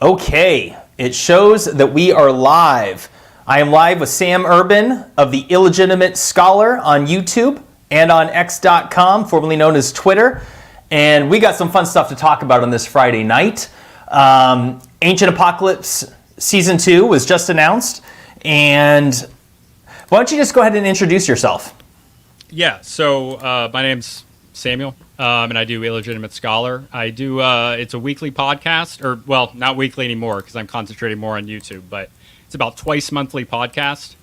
Okay, it shows that we are live. I am live with Sam Urban of the Illegitimate Scholar on YouTube and on X.com, formerly known as Twitter. And we got some fun stuff to talk about on this Friday night. Ancient Apocalypse Season 2 was just announced. And why don't you just go ahead and introduce yourself? Yeah, so my name's Samuel, and I do Illegitimate Scholar. I do, it's a weekly podcast, or, well, not weekly anymore because I'm concentrating more on YouTube, but it's about twice monthly podcast,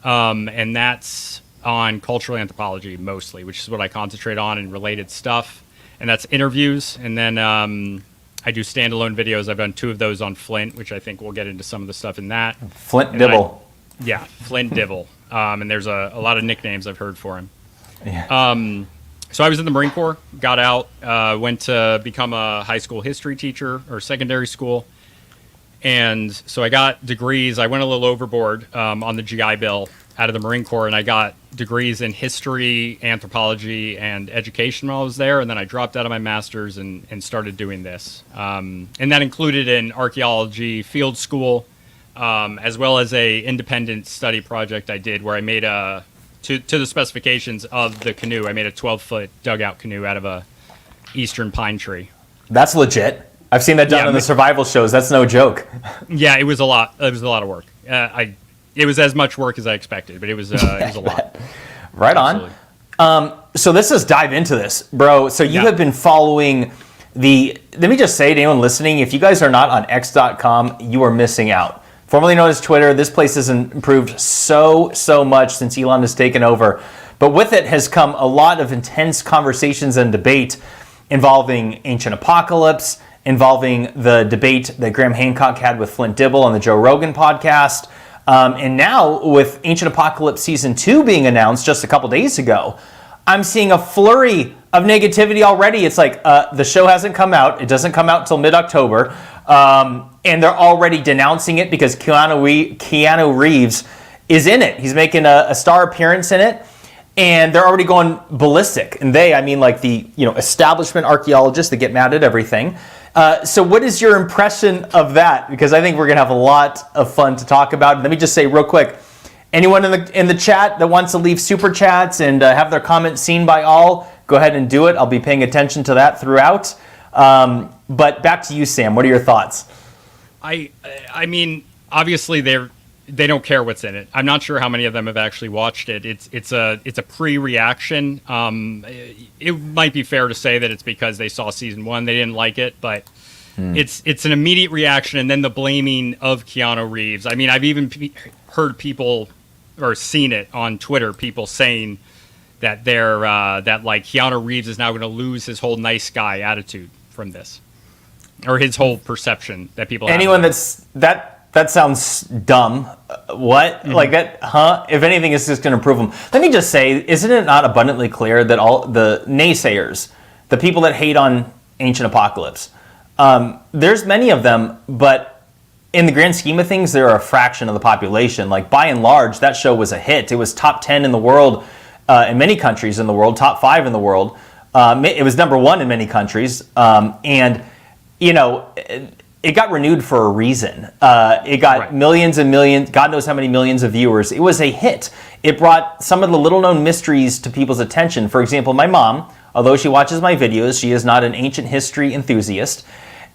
and that's on cultural anthropology mostly, which is what I concentrate on and related stuff, and that's interviews, and then I do standalone videos. I've done 2 of those on Flint, which I think we'll get into some of the stuff in that. Flint Dibble. Yeah, Flint Dibble, and there's a lot of nicknames I've heard for him. Yeah. So I was in the Marine Corps, got out, went to become a high school history teacher or secondary school. And so I got degrees. I went a little overboard on the GI Bill out of the Marine Corps, and I got degrees in history, anthropology, and education while I was there. And then I dropped out of my master's and started doing this. And that included an archaeology field school, as well as a independent study project I did where I made to the specifications of the canoe. I made a 12-foot dugout canoe out of a eastern pine tree. That's legit. I've seen that done on the survival shows. That's no joke. Yeah, it was a lot. It was a lot of work. It was as much work as I expected, but it was a lot. Right Absolutely. on. So let's just dive into this, bro. So you have been following let me just say to anyone listening, if you guys are not on X.com, you are missing out. Formerly known as Twitter, this place has improved so much since Elon has taken over. But with it has come a lot of intense conversations and debate involving Ancient Apocalypse, involving the debate that Graham Hancock had with Flint Dibble on the Joe Rogan podcast. And now with Ancient Apocalypse Season 2 being announced just a couple days ago, I'm seeing a flurry of negativity already. It's like the show hasn't come out. It doesn't come out until mid-October. And they're already denouncing it because Keanu Reeves is in it. He's making a star appearance in it, and they're already going ballistic. And I mean like the establishment archaeologists that get mad at everything. So what is your impression of that? Because I think we're going to have a lot of fun to talk about. Let me just say real quick, anyone in the chat that wants to leave super chats and have their comments seen by all, go ahead and do it. I'll be paying attention to that throughout. But back to you, Sam. What are your thoughts? I mean, obviously they don't care what's in it. I'm not sure how many of them have actually watched it. It's a pre-reaction. It might be fair to say that it's because they saw season 1, they didn't like it, but it's an immediate reaction, and then the blaming of Keanu Reeves. I mean, I've even heard people or seen it on Twitter, people saying that that like Keanu Reeves is now going to lose his whole nice guy attitude from this, or his whole perception that people have. Anyone that sounds dumb. What? Mm-hmm. Like that, huh? If anything, it's just going to prove them. Let me just say, isn't it not abundantly clear that all the naysayers, the people that hate on Ancient Apocalypse, there's many of them, but in the grand scheme of things, they're a fraction of the population. Like by and large, that show was a hit. It was top 10 in the world, in many countries in the world, top 5 in the world. It was number 1 in many countries, and it got renewed for a reason. It got millions and millions, God knows how many millions of viewers. It was a hit. It brought some of the little-known mysteries to people's attention. For example, my mom, although she watches my videos, she is not an ancient history enthusiast.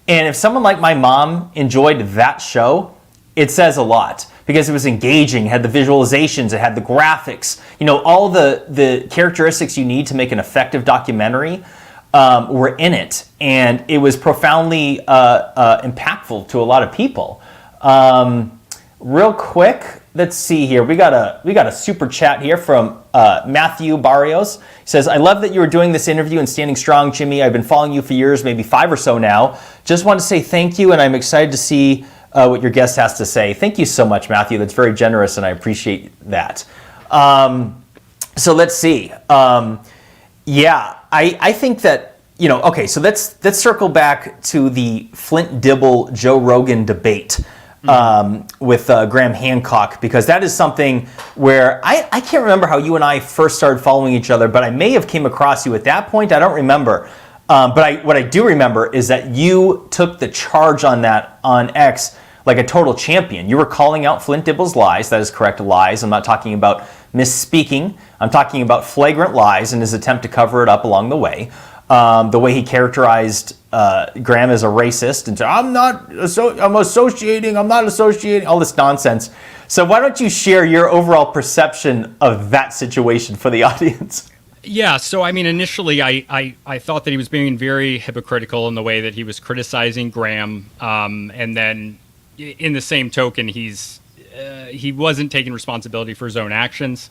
And if someone like my mom enjoyed that show, it says a lot. Because it was engaging, it had the visualizations, it had the graphics, all the characteristics you need to make an effective documentary were in it, and it was profoundly impactful to a lot of people. Real quick, let's see here. We got a super chat here from Matthew Barrios. He says, "I love that you are doing this interview and standing strong, Jimmy. I've been following you for years, maybe 5 or so now. Just want to say thank you, and I'm excited to see what your guest has to say." Thank you so much, Matthew. That's very generous, and I appreciate that. So let's see. I think that, okay, so let's circle back to the Flint Dibble Joe Rogan debate with Graham Hancock, because that is something where I can't remember how you and I first started following each other, but I may have came across you at that point. I don't remember. But what I do remember is that you took the charge on that on X like a total champion. You were calling out Flint Dibble's lies. That is correct, lies. I'm not talking about misspeaking. I'm talking about flagrant lies and his attempt to cover it up along the way. The way he characterized Graham as a racist and said, I'm not associating, all this nonsense. So why don't you share your overall perception of that situation for the audience? Yeah, so I mean, initially I thought that he was being very hypocritical in the way that he was criticizing Graham, and then in the same token, he wasn't taking responsibility for his own actions.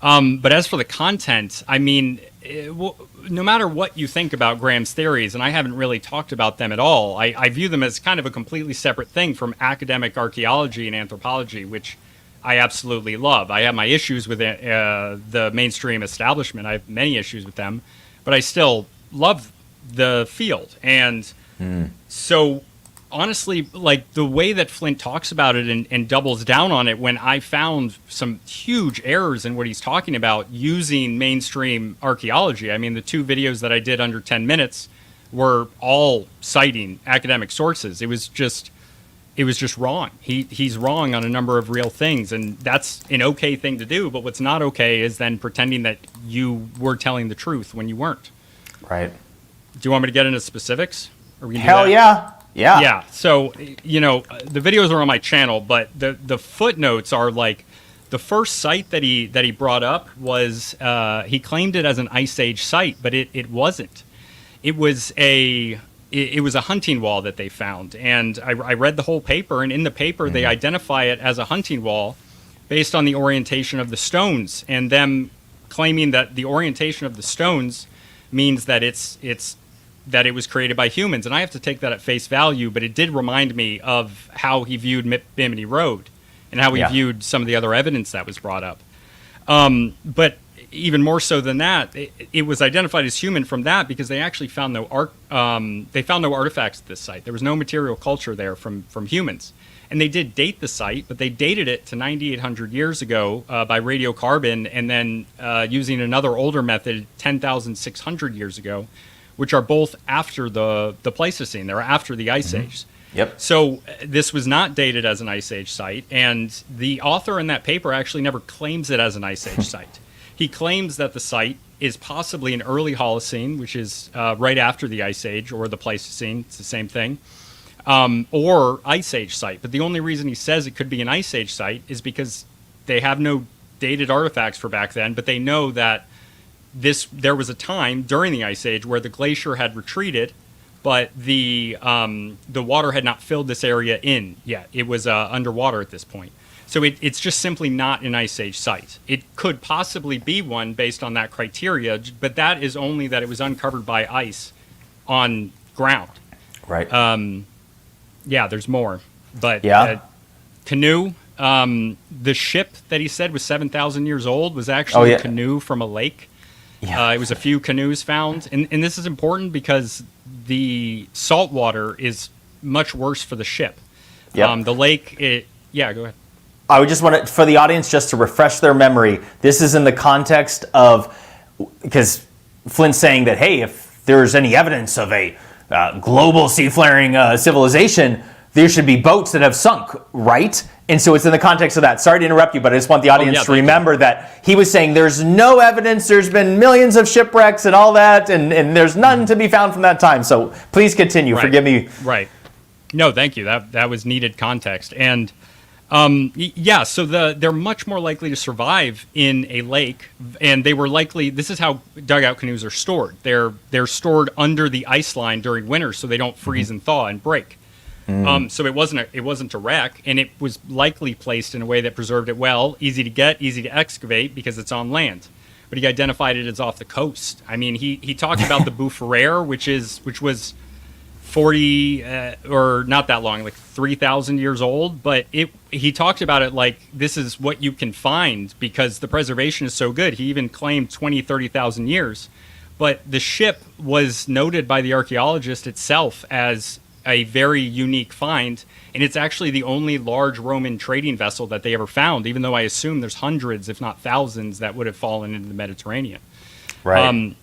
But as for the content, I mean, no matter what you think about Graham's theories, and I haven't really talked about them at all, I view them as kind of a completely separate thing from academic archaeology and anthropology, which I absolutely love. I have my issues with the mainstream establishment. I have many issues with them, but I still love the field. And so honestly, like the way that Flint talks about it and doubles down on it, when I found some huge errors in what he's talking about using mainstream archaeology. I mean, the 2 videos that I did under 10 minutes were all citing academic sources. It was just wrong. He's wrong on a number of real things, and that's an okay thing to do. But what's not okay is then pretending that you were telling the truth when you weren't. Right. Do you want me to get into specifics? Are we gonna Hell do that? yeah. Yeah. Yeah. So, the videos are on my channel, but the footnotes are like the first site that he brought up was he claimed it as an Ice Age site, but it wasn't. It was a hunting wall that they found, and I read the whole paper, and in the paper they identify it as a hunting wall based on the orientation of the stones, and them claiming that the orientation of the stones means that that it was created by humans. And I have to take that at face value, but it did remind me of how he viewed Bimini Road and how he viewed some of the other evidence that was brought up. But even more so than that, it was identified as human from that because they actually found no artifacts at this site. There was no material culture there from humans. And they did date the site, but they dated it to 9,800 years ago by radiocarbon, and then using another older method, 10,600 years ago, which are both after the Pleistocene. They're after the Ice Age. Yep. So this was not dated as an Ice Age site, and the author in that paper actually never claims it as an Ice Age site. He claims that the site is possibly an early Holocene, which is right after the Ice Age, or the Pleistocene, it's the same thing, or Ice Age site. But the only reason he says it could be an Ice Age site is because they have no dated artifacts for back then, but they know that there was a time during the Ice Age where the glacier had retreated, but the water had not filled this area in yet. It was underwater at this point. So it's just simply not an Ice Age site. It could possibly be one based on that criteria, but that is only that it was uncovered by ice on ground. Right. Yeah, there's more. But canoe, the ship that he said was 7,000 years old was actually a canoe from a lake. Yeah. It was a few canoes found. And this is important because the salt water is much worse for the ship. Yep. The lake, go ahead. I would just want to, for the audience, just to refresh their memory, this is in the context of, because Flint's saying that, hey, if there's any evidence of a global seafaring civilization, there should be boats that have sunk, right? And so it's in the context of that. Sorry to interrupt you, but I just want the audience to remember that he was saying there's no evidence, there's been millions of shipwrecks and all that, and there's none to be found from that time. So please continue. Right. Forgive me. Right. No, thank you. That was needed context. And so they're much more likely to survive in a lake, and they were likely. This is how dugout canoes are stored. They're stored under the ice line during winter, so they don't freeze and thaw and break. So it wasn't a wreck, and it was likely placed in a way that preserved it well, easy to get, easy to excavate because it's on land. But he identified it as off the coast. I mean, he talked about the UPROAR, which was 40 or not that long, like 3,000 years old, but he talked about it like this is what you can find because the preservation is so good. He even claimed 20, 30,000 years. But the ship was noted by the archaeologist itself as a very unique find, and it's actually the only large Roman trading vessel that they ever found, even though I assume there's hundreds, if not thousands, that would have fallen into the Mediterranean. Right.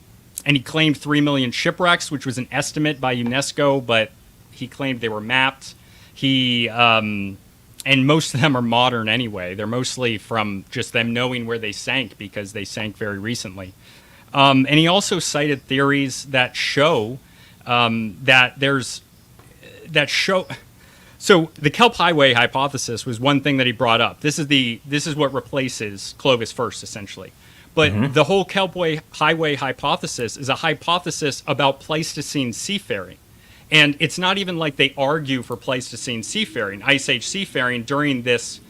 And he claimed 3 million shipwrecks, which was an estimate by UNESCO, but he claimed they were mapped. And most of them are modern anyway. They're mostly from just them knowing where they sank because they sank very recently. And he also cited theories that show So the Kelp Highway hypothesis was one thing that he brought up. This is what replaces Clovis First, essentially. But the whole Kelp Highway hypothesis is a hypothesis about Pleistocene seafaring. And it's not even like they argue for Pleistocene seafaring, Ice Age seafaring during this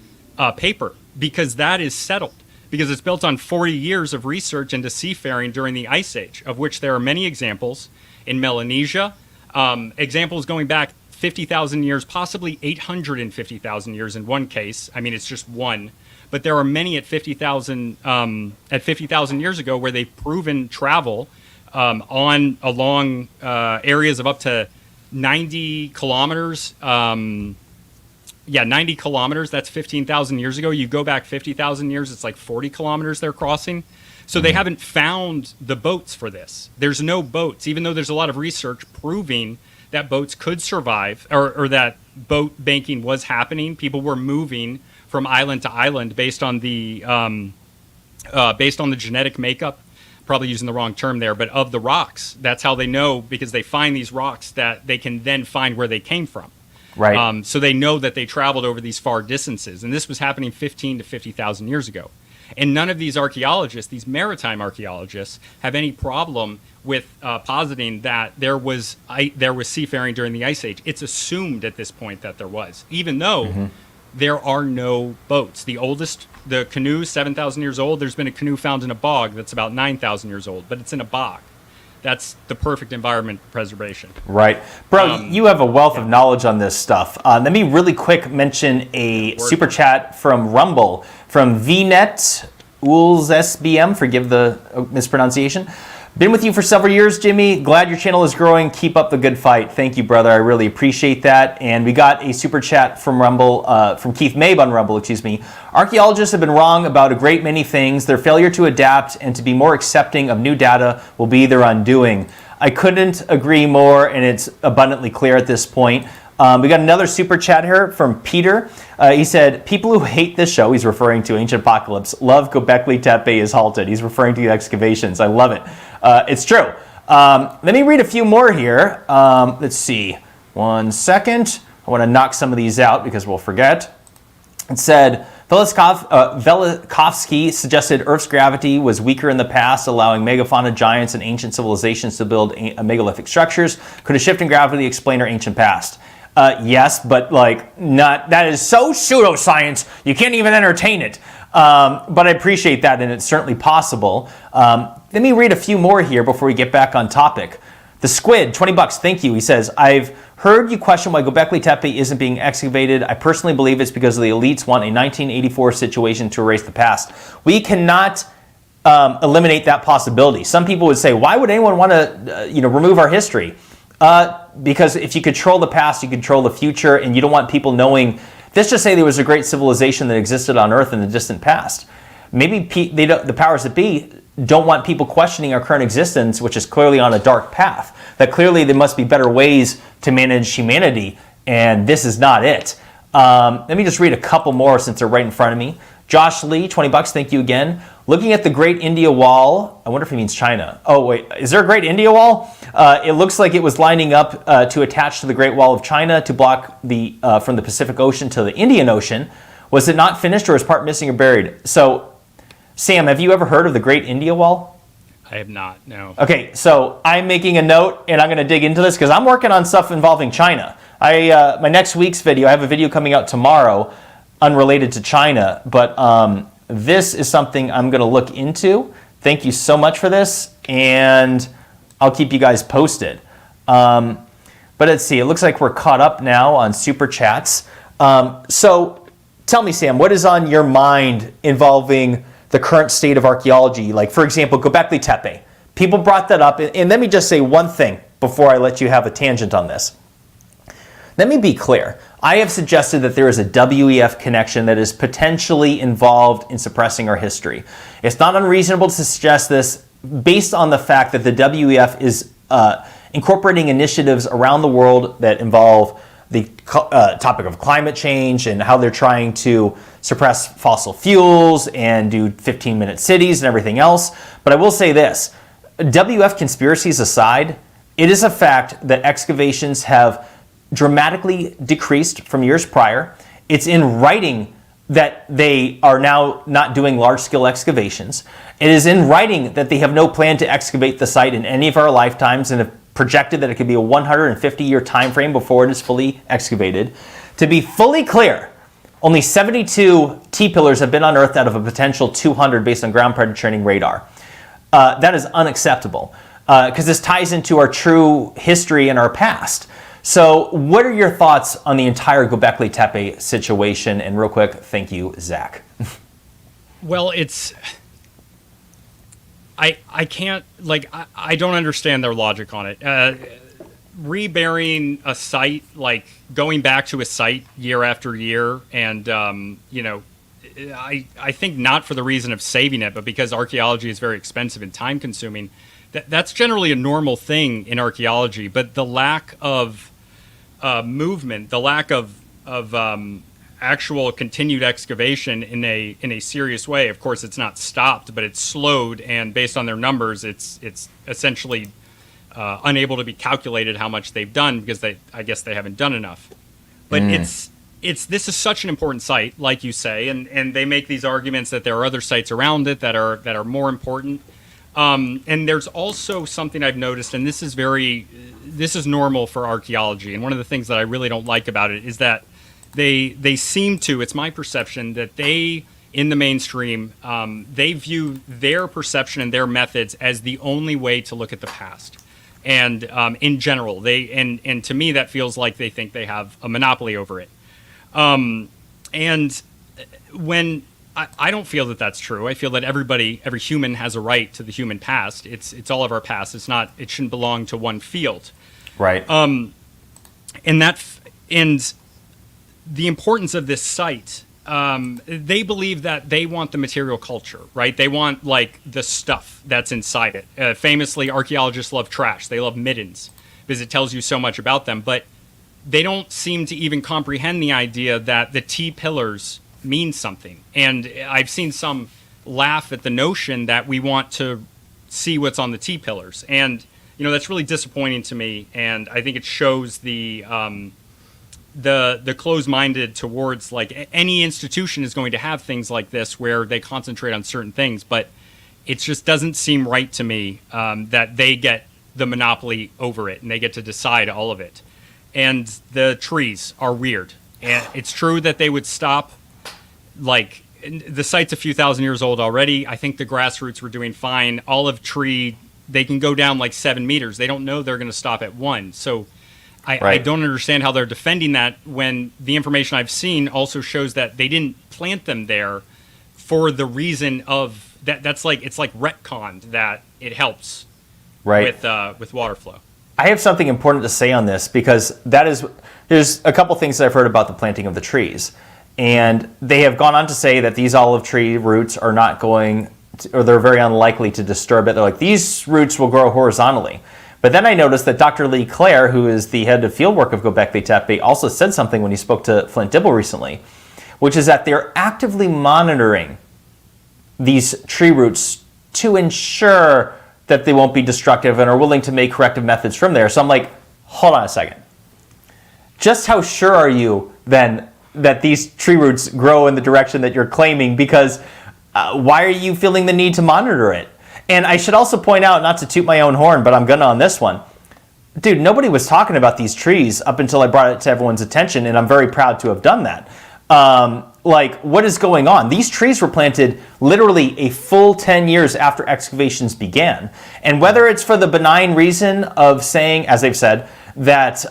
paper, because that is settled. Because it's built on 40 years of research into seafaring during the Ice Age, of which there are many examples in Melanesia, examples going back 50,000 years, possibly 850,000 years in one case. I mean, it's just one. But there are many at 50,000 years ago where they've proven travel along areas of up to 90 kilometers. 90 kilometers. That's 15,000 years ago. You go back 50,000 years, it's like 40 kilometers they're crossing. So they haven't found the boats for this. There's no boats, even though there's a lot of research proving that boats could survive or that boat banking was happening. People were moving from island to island based on the genetic makeup. Probably using the wrong term there, but of the rocks. That's how they know, because they find these rocks that they can then find where they came from. Right. So they know that they traveled over these far distances. And this was happening 15 to 50,000 years ago. And none of these archaeologists, these maritime archaeologists, have any problem with positing that there was seafaring during the Ice Age. It's assumed at this point that there was, even though there are no boats. The canoe is 7,000 years old. There's been a canoe found in a bog that's about 9,000 years old, but it's in a bog. That's the perfect environment for preservation. Right. Bro, you have a wealth of knowledge on this stuff. Let me really quick mention a super chat from Rumble, from VNet Ools SBM, forgive the mispronunciation. Been with you for several years, Jimmy. Glad your channel is growing. Keep up the good fight. Thank you, brother. I really appreciate that. And we got a super chat from Rumble, from Keith Mabe on Rumble, excuse me. Archaeologists have been wrong about a great many things. Their failure to adapt and to be more accepting of new data will be their undoing. I couldn't agree more, and it's abundantly clear at this point. We got another super chat here from Peter. He said, people who hate this show, he's referring to Ancient Apocalypse, love Göbekli Tepe is halted. He's referring to the excavations. I love it. It's true. Let me read a few more here. Let's see. 1 second. I want to knock some of these out because we'll forget. It said, Velikovsky suggested Earth's gravity was weaker in the past, allowing megafauna giants and ancient civilizations to build megalithic structures. Could a shift in gravity explain our ancient past? Yes, but that is so pseudoscience, you can't even entertain it. But I appreciate that, and it's certainly possible. Let me read a few more here before we get back on topic. The Squid, $20, thank you. He says, I've heard you question why Göbekli Tepe isn't being excavated. I personally believe it's because the elites want a 1984 situation to erase the past. We cannot eliminate that possibility. Some people would say, why would anyone want to remove our history? Because if you control the past, you control the future, and you don't want people knowing. Let's just say there was a great civilization that existed on Earth in the distant past. Maybe the powers that be don't want people questioning our current existence, which is clearly on a dark path. That clearly there must be better ways to manage humanity, and this is not it. Let me just read a couple more since they're right in front of me. Josh Lee, $20, thank you again. Looking at the Great India Wall, I wonder if he means China. Oh wait, is there a Great India Wall? It looks like it was lining up to attach to the Great Wall of China to block from the Pacific Ocean to the Indian Ocean. Was it not finished, or is part missing or buried? So, Sam, have you ever heard of the Great India Wall? I have not, no. Okay, so I'm making a note, and I'm going to dig into this because I'm working on stuff involving China. My next week's video, I have a video coming out tomorrow unrelated to China, but this is something I'm going to look into. Thank you so much for this, and I'll keep you guys posted. But let's see, it looks like we're caught up now on Super Chats. So tell me, Sam, what is on your mind involving the current state of archaeology? Like, for example, Göbekli Tepe. People brought that up, and let me just say one thing before I let you have a tangent on this. Let me be clear. I have suggested that there is a WEF connection that is potentially involved in suppressing our history. It's not unreasonable to suggest this based on the fact that the WEF is incorporating initiatives around the world that involve the topic of climate change and how they're trying to suppress fossil fuels and do 15-minute cities and everything else. But I will say this, WEF conspiracies aside, it is a fact that excavations have dramatically decreased from years prior. It's in writing that they are now not doing large-scale excavations. It is in writing that they have no plan to excavate the site in any of our lifetimes and have projected that it could be a 150-year time frame before it is fully excavated. To be fully clear, only 72 T-pillars have been unearthed out of a potential 200 based on ground penetrating radar. That is unacceptable because this ties into our true history and our past. So what are your thoughts on the entire Göbekli Tepe situation? And real quick, thank you, Zach. Well, I can't, like, I don't understand their logic on it. Reburying a site, like going back to a site year after year, and, I think not for the reason of saving it, but because archaeology is very expensive and time consuming. That's generally a normal thing in archaeology, but the lack of movement, the lack of actual continued excavation in a serious way. Of course, it's not stopped, but it's slowed, and based on their numbers, it's essentially unable to be calculated how much they've done because I guess they haven't done enough. But this is such an important site, like you say, and they make these arguments that there are other sites around it that are more important. And there's also something I've noticed, and this is normal for archaeology. And one of the things that I really don't like about it is that they seem to, it's my perception, that they, in the mainstream, they view their perception and their methods as the only way to look at the past. And in general, and to me, that feels like they think they have a monopoly over it. And when I don't feel that that's true. I feel that every human has a right to the human past. It's all of our past. It shouldn't belong to one field. Right. And the importance of this site, they believe that they want the material culture, right? They want, like, the stuff that's inside it. Famously, archaeologists love trash. They love middens because it tells you so much about them. But they don't seem to even comprehend the idea that the T-pillars mean something. And I've seen some laugh at the notion that we want to see what's on the T-pillars. And, that's really disappointing to me. And I think it shows the closed-minded towards, like, any institution is going to have things like this where they concentrate on certain things, but it just doesn't seem right to me that they get the monopoly over it and they get to decide all of it. And the trees are weird. And it's true that they would stop, like, the site's a few thousand years old already. I think the grassroots were doing fine. Olive tree, they can go down like 7 meters. They don't know they're going to stop at 1. So I don't understand how they're defending that when the information I've seen also shows that they didn't plant them there for the reason of that. It's like retconned that it helps with water flow. I have something important to say on this because there's a couple things that I've heard about the planting of the trees. And they have gone on to say that these olive tree roots are not going to, or they're very unlikely to disturb it. They're like, these roots will grow horizontally. But then I noticed that Dr. Lee Clare, who is the head of fieldwork of Göbekli Tepe, also said something when he spoke to Flint Dibble recently, which is that they're actively monitoring these tree roots to ensure that they won't be destructive and are willing to make corrective methods from there. So I'm like, hold on a second. Just how sure are you then that these tree roots grow in the direction that you're claiming? Because why are you feeling the need to monitor it? And I should also point out, not to toot my own horn, but I'm gonna on this one. Dude, nobody was talking about these trees up until I brought it to everyone's attention, and I'm very proud to have done that. Like, what is going on? These trees were planted literally a full 10 years after excavations began. And whether it's for the benign reason of saying, as they've said, that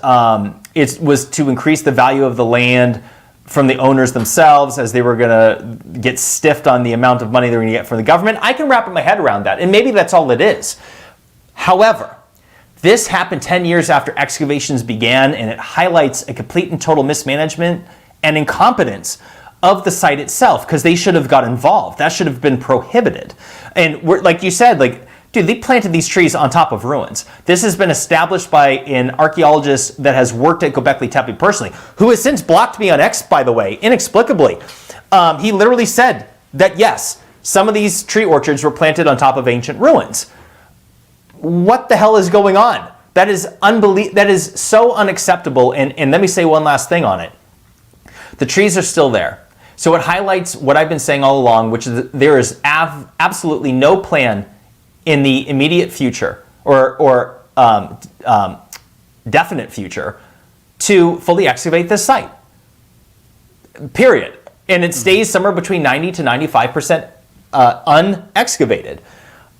it was to increase the value of the land from the owners themselves as they were going to get stiffed on the amount of money they were going to get from the government, I can wrap my head around that. And maybe that's all it is. However, this happened 10 years after excavations began, and it highlights a complete and total mismanagement and incompetence of the site itself, because they should have got involved. That should have been prohibited. And like you said, like, Dude, they planted these trees on top of ruins. This has been established by an archaeologist that has worked at Göbekli Tepe personally, who has since blocked me on X, by the way, inexplicably. He literally said that, yes, some of these tree orchards were planted on top of ancient ruins. What the hell is going on? That is that is so unacceptable. And let me say one last thing on it. The trees are still there. So it highlights what I've been saying all along, which is that there is absolutely no plan in the immediate future or definite future to fully excavate this site. Period. And it stays somewhere between 90 to 95% unexcavated.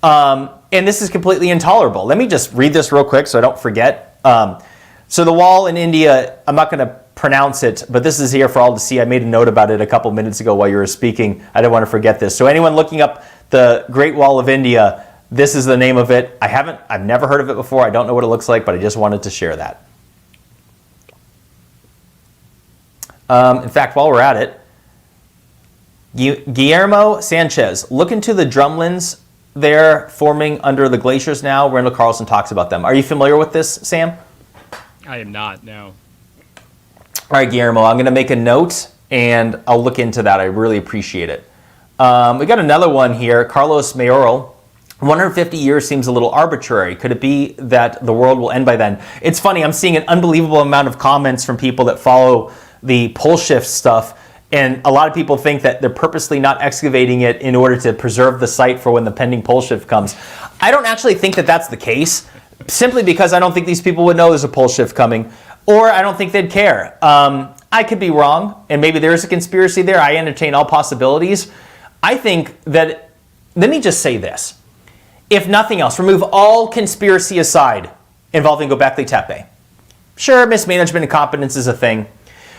And this is completely intolerable. Let me just read this real quick so I don't forget. So the wall in India, I'm not going to pronounce it, but this is here for all to see. I made a note about it a couple minutes ago while you were speaking. I didn't want to forget this. So anyone looking up the Great Wall of India, this is the name of it. I've never heard of it before. I don't know what it looks like, but I just wanted to share that. In fact, while we're at it, Guillermo Sanchez, look into the drumlins there forming under the glaciers now. Randall Carlson talks about them. Are you familiar with this, Sam? I am not, no. All right, Guillermo, I'm going to make a note and I'll look into that. I really appreciate it. We got another one here, Carlos Mayoral. 150 years seems a little arbitrary. Could it be that the world will end by then? It's funny, I'm seeing an unbelievable amount of comments from people that follow the pole shift stuff. And a lot of people think that they're purposely not excavating it in order to preserve the site for when the pending pole shift comes. I don't actually think that that's the case, simply because I don't think these people would know there's a pole shift coming, or I don't think they'd care. I could be wrong, and maybe there is a conspiracy there. I entertain all possibilities. I think that, let me just say this. If nothing else, remove all conspiracy aside involving Göbekli Tepe. Sure, mismanagement and incompetence is a thing.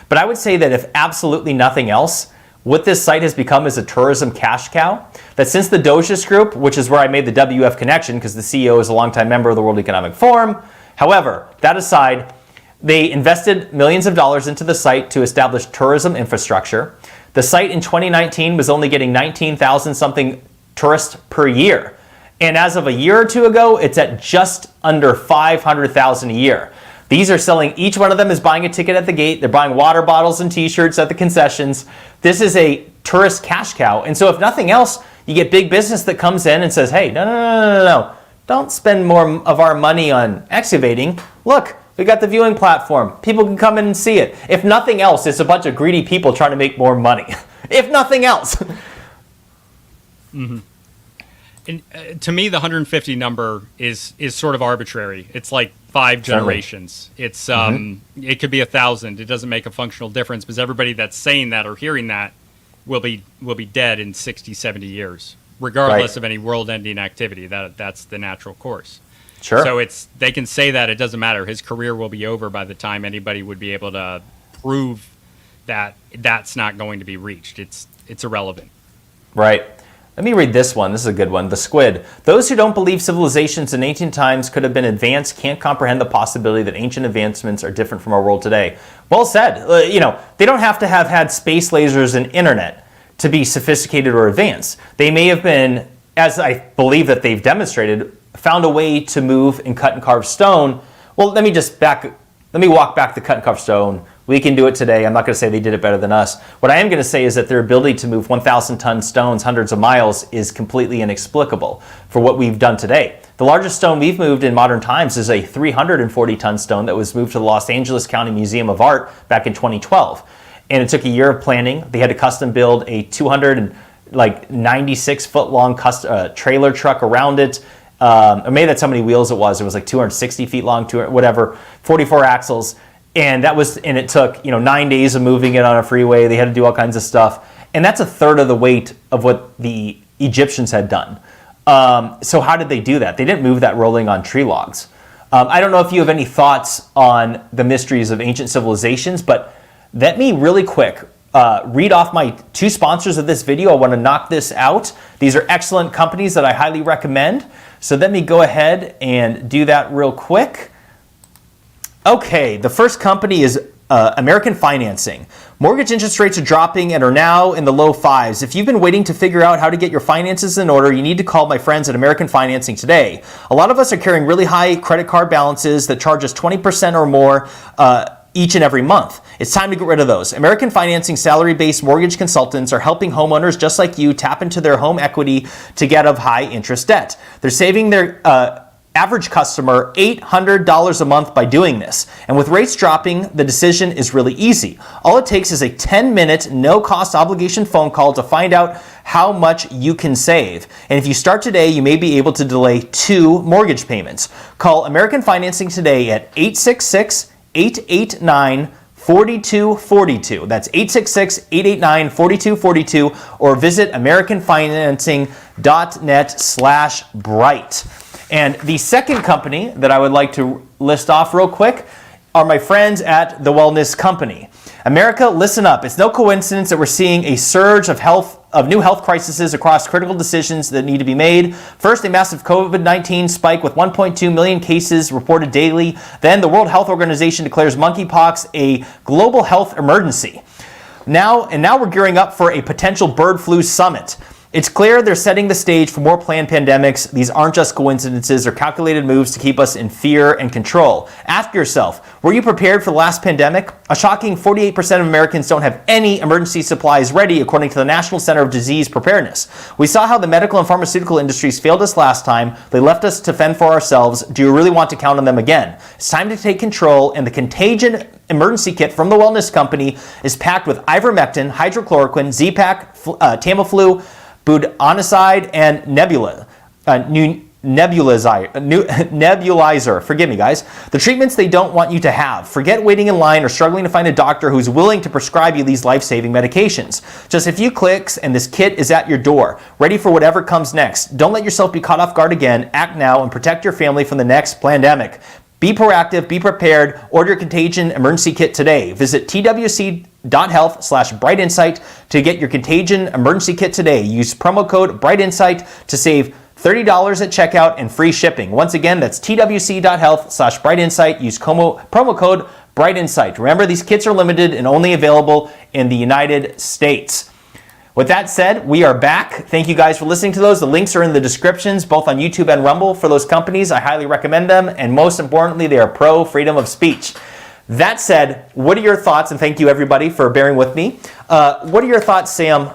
But I would say that if absolutely nothing else, what this site has become is a tourism cash cow. That since the Doges Group, which is where I made the WF connection because the CEO is a longtime member of the World Economic Forum. However, that aside, they invested millions of dollars into the site to establish tourism infrastructure. The site in 2019 was only getting 19,000 something tourists per year. And as of a year or two ago, it's at just under 500,000 a year. These are selling, each one of them is buying a ticket at the gate. They're buying water bottles and t-shirts at the concessions. This is a tourist cash cow. And so if nothing else, you get big business that comes in and says, hey, no. Don't spend more of our money on excavating. Look, we got the viewing platform. People can come in and see it. If nothing else, it's a bunch of greedy people trying to make more money. If nothing else. Mm-hmm. And to me, the 150 number is sort of arbitrary. It's like 5 generations. It's it could be 1,000. It doesn't make a functional difference because everybody that's saying that or hearing that will be dead in 60, 70 years, regardless of any world-ending activity. That's the natural course. Sure. So they can say that, it doesn't matter. His career will be over by the time anybody would be able to prove that that's not going to be reached. It's irrelevant. Right. Let me read this one. This is a good one. The Squid. Those who don't believe civilizations in ancient times could have been advanced can't comprehend the possibility that ancient advancements are different from our world today. Well said. They don't have to have had space lasers and internet to be sophisticated or advanced. They may have been, as I believe that they've demonstrated, found a way to move and cut and carve stone. Well, let me walk back the cut and carve stone. We can do it today. I'm not going to say they did it better than us. What I am going to say is that their ability to move 1,000-ton stones hundreds of miles is completely inexplicable for what we've done today. The largest stone we've moved in modern times is a 340-ton stone that was moved to the Los Angeles County Museum of Art back in 2012. And it took a year of planning. They had to custom build a 296-foot-long trailer truck around it. Or maybe that's how many wheels it was. It was like 260 feet long, 44 axles. And it took 9 days of moving it on a freeway. They had to do all kinds of stuff. And that's a third of the weight of what the Egyptians had done. So how did they do that? They didn't move that rolling on tree logs. I don't know if you have any thoughts on the mysteries of ancient civilizations, but let me really quick read off my 2 sponsors of this video. I want to knock this out. These are excellent companies that I highly recommend. So let me go ahead and do that real quick. Okay, the first company is American Financing. Mortgage interest rates are dropping and are now in the low fives. If you've been waiting to figure out how to get your finances in order, you need to call my friends at American Financing today. A lot of us are carrying really high credit card balances that charge us 20% or more each and every month. It's time to get rid of those. American Financing salary-based mortgage consultants are helping homeowners just like you tap into their home equity to get out of high interest debt. They're saving their average customer $800 a month by doing this. And with rates dropping, the decision is really easy. All it takes is a 10-minute, no-cost obligation phone call to find out how much you can save. And if you start today, you may be able to delay 2 mortgage payments. Call American Financing today at 866-889-4242. That's 866-889-4242, or visit americanfinancing.net/bright. And the second company that I would like to list off real quick are my friends at the Wellness Company. America, listen up. It's no coincidence that we're seeing a surge of new health crises across critical decisions that need to be made. First, a massive COVID-19 spike with 1.2 million cases reported daily. Then the World Health Organization declares monkeypox a global health emergency. Now we're gearing up for a potential bird flu summit. It's clear they're setting the stage for more planned pandemics. These aren't just coincidences or calculated moves to keep us in fear and control. Ask yourself, were you prepared for the last pandemic? A shocking 48% of Americans don't have any emergency supplies ready, according to the National Center of Disease Preparedness. We saw how the medical and pharmaceutical industries failed us last time. They left us to fend for ourselves. Do you really want to count on them again? It's time to take control, and the Contagion Emergency Kit from the Wellness Company is packed with ivermectin, hydrochloroquine, Z-Pak, Tamiflu, budesonide, and nebulizer. Forgive me, guys. The treatments they don't want you to have. Forget waiting in line or struggling to find a doctor who's willing to prescribe you these life-saving medications. Just a few clicks and this kit is at your door, ready for whatever comes next. Don't let yourself be caught off guard again. Act now and protect your family from the next pandemic. Be proactive, be prepared. Order your Contagion Emergency Kit today. Visit twc.health/brightinsight to get your Contagion Emergency Kit today. Use promo code brightinsight to save $30 at checkout and free shipping. Once again, that's twc.health/brightinsight. Use promo code brightinsight. Remember, these kits are limited and only available in the United States. With that said, we are back. Thank you guys for listening to those. The links are in the descriptions, both on YouTube and Rumble for those companies. I highly recommend them. And most importantly, they are pro freedom of speech. That said, what are your thoughts? And thank you everybody for bearing with me. What are your thoughts, Sam,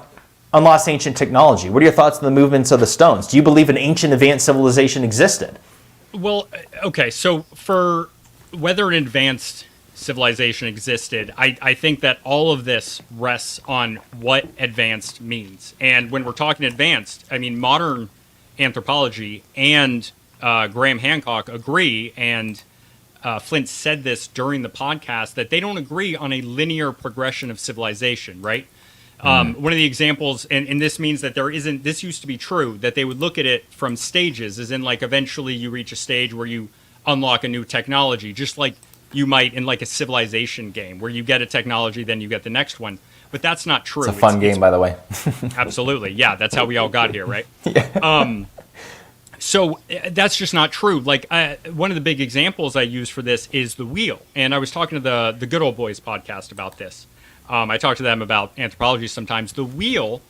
on lost ancient technology? What are your thoughts on the movements of the stones? Do you believe an ancient advanced civilization existed? Well, okay. So for whether an advanced civilization existed, I think that all of this rests on what advanced means. And when we're talking advanced, I mean, modern anthropology and Graham Hancock agree, and Flint said this during the podcast, that they don't agree on a linear progression of civilization, right? One of the examples, and this means that this used to be true, that they would look at it from stages, as in like eventually you reach a stage where you unlock a new technology, just like you might in like a civilization game where you get a technology, then you get the next one. But that's not true. It's a fun game, by the way. Absolutely. Yeah, that's how we all got here, right? Yeah. So that's just not true. Like one of the big examples I use for this is the wheel. And I was talking to the Good Old Boys podcast about this. I talk to them about anthropology sometimes. The wheel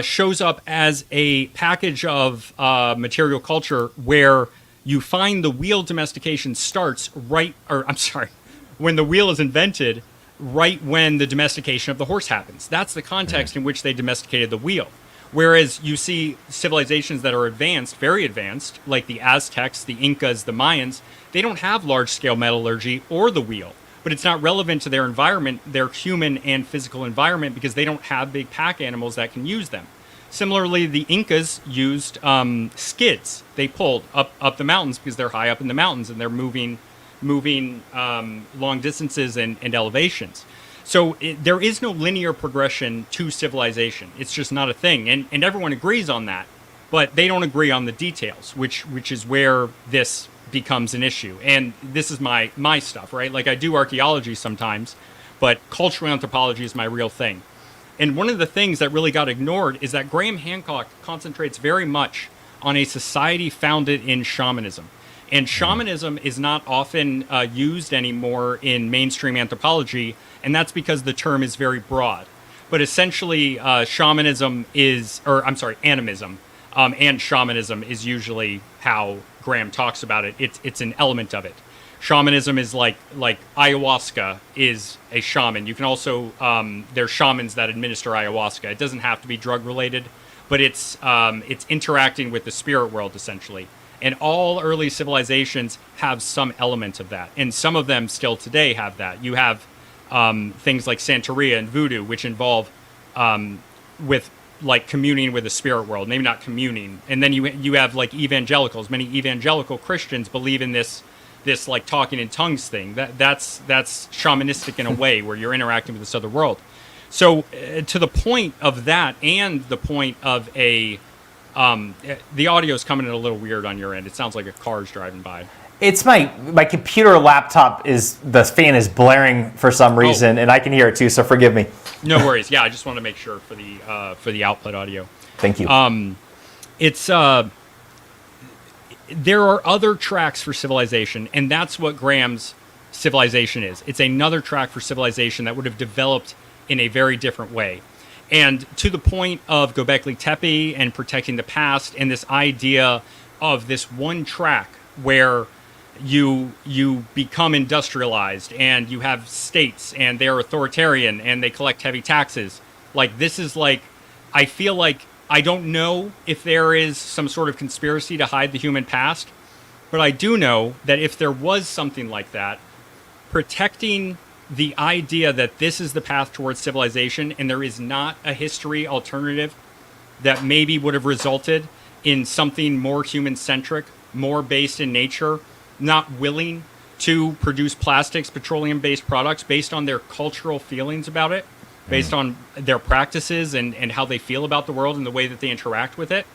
shows up as a package of material culture where you find the wheel domestication starts when the wheel is invented, right when the domestication of the horse happens. That's the context in which they domesticated the wheel. Whereas you see civilizations that are advanced, very advanced, like the Aztecs, the Incas, the Mayans, they don't have large-scale metallurgy or the wheel. But it's not relevant to their environment, their human and physical environment, because they don't have big pack animals that can use them. Similarly, the Incas used skids. They pulled up the mountains because they're high up in the mountains and they're moving long distances and elevations. So there is no linear progression to civilization. It's just not a thing. And everyone agrees on that, but they don't agree on the details, which is where this becomes an issue. And this is my stuff, right? Like I do archaeology sometimes, but cultural anthropology is my real thing. And one of the things that really got ignored is that Graham Hancock concentrates very much on a society founded in shamanism. And shamanism is not often used anymore in mainstream anthropology, and that's because the term is very broad. But essentially, animism, and shamanism is usually how Graham talks about it. It's an element of it. Shamanism is like ayahuasca is a shaman. You can also there's shamans that administer ayahuasca. It doesn't have to be drug related, but it's interacting with the spirit world essentially. And all early civilizations have some element of that, and some of them still today have that. You have things like Santeria and Voodoo, which involve with like communing with the spirit world. Maybe not communing. And then you have like evangelicals. Many evangelical Christians believe in this like talking in tongues thing. That's shamanistic in a way where you're interacting with this other world. So to the point of that, and the point of the audio is coming in a little weird on your end. It sounds like a car's driving by. It's my computer laptop the fan is blaring for some reason, and I can hear it too, so forgive me. No worries. Yeah, I just want to make sure for the output audio. Thank you. There are other tracks for civilization, and that's what Graham's civilization is. It's another track for civilization that would have developed in a very different way. And to the point of Göbekli Tepe and protecting the past, and this idea of this one track where you become industrialized and you have states and they're authoritarian and they collect heavy taxes. Like, this is like, I feel like, I don't know if there is some sort of conspiracy to hide the human past, but I do know that if there was something like that, protecting the idea that this is the path towards civilization and there is not a history alternative that maybe would have resulted in something more human-centric, more based in nature, not willing to produce plastics, petroleum-based products based on their cultural feelings about it, based on their practices and how they feel about the world and the way that they interact with it.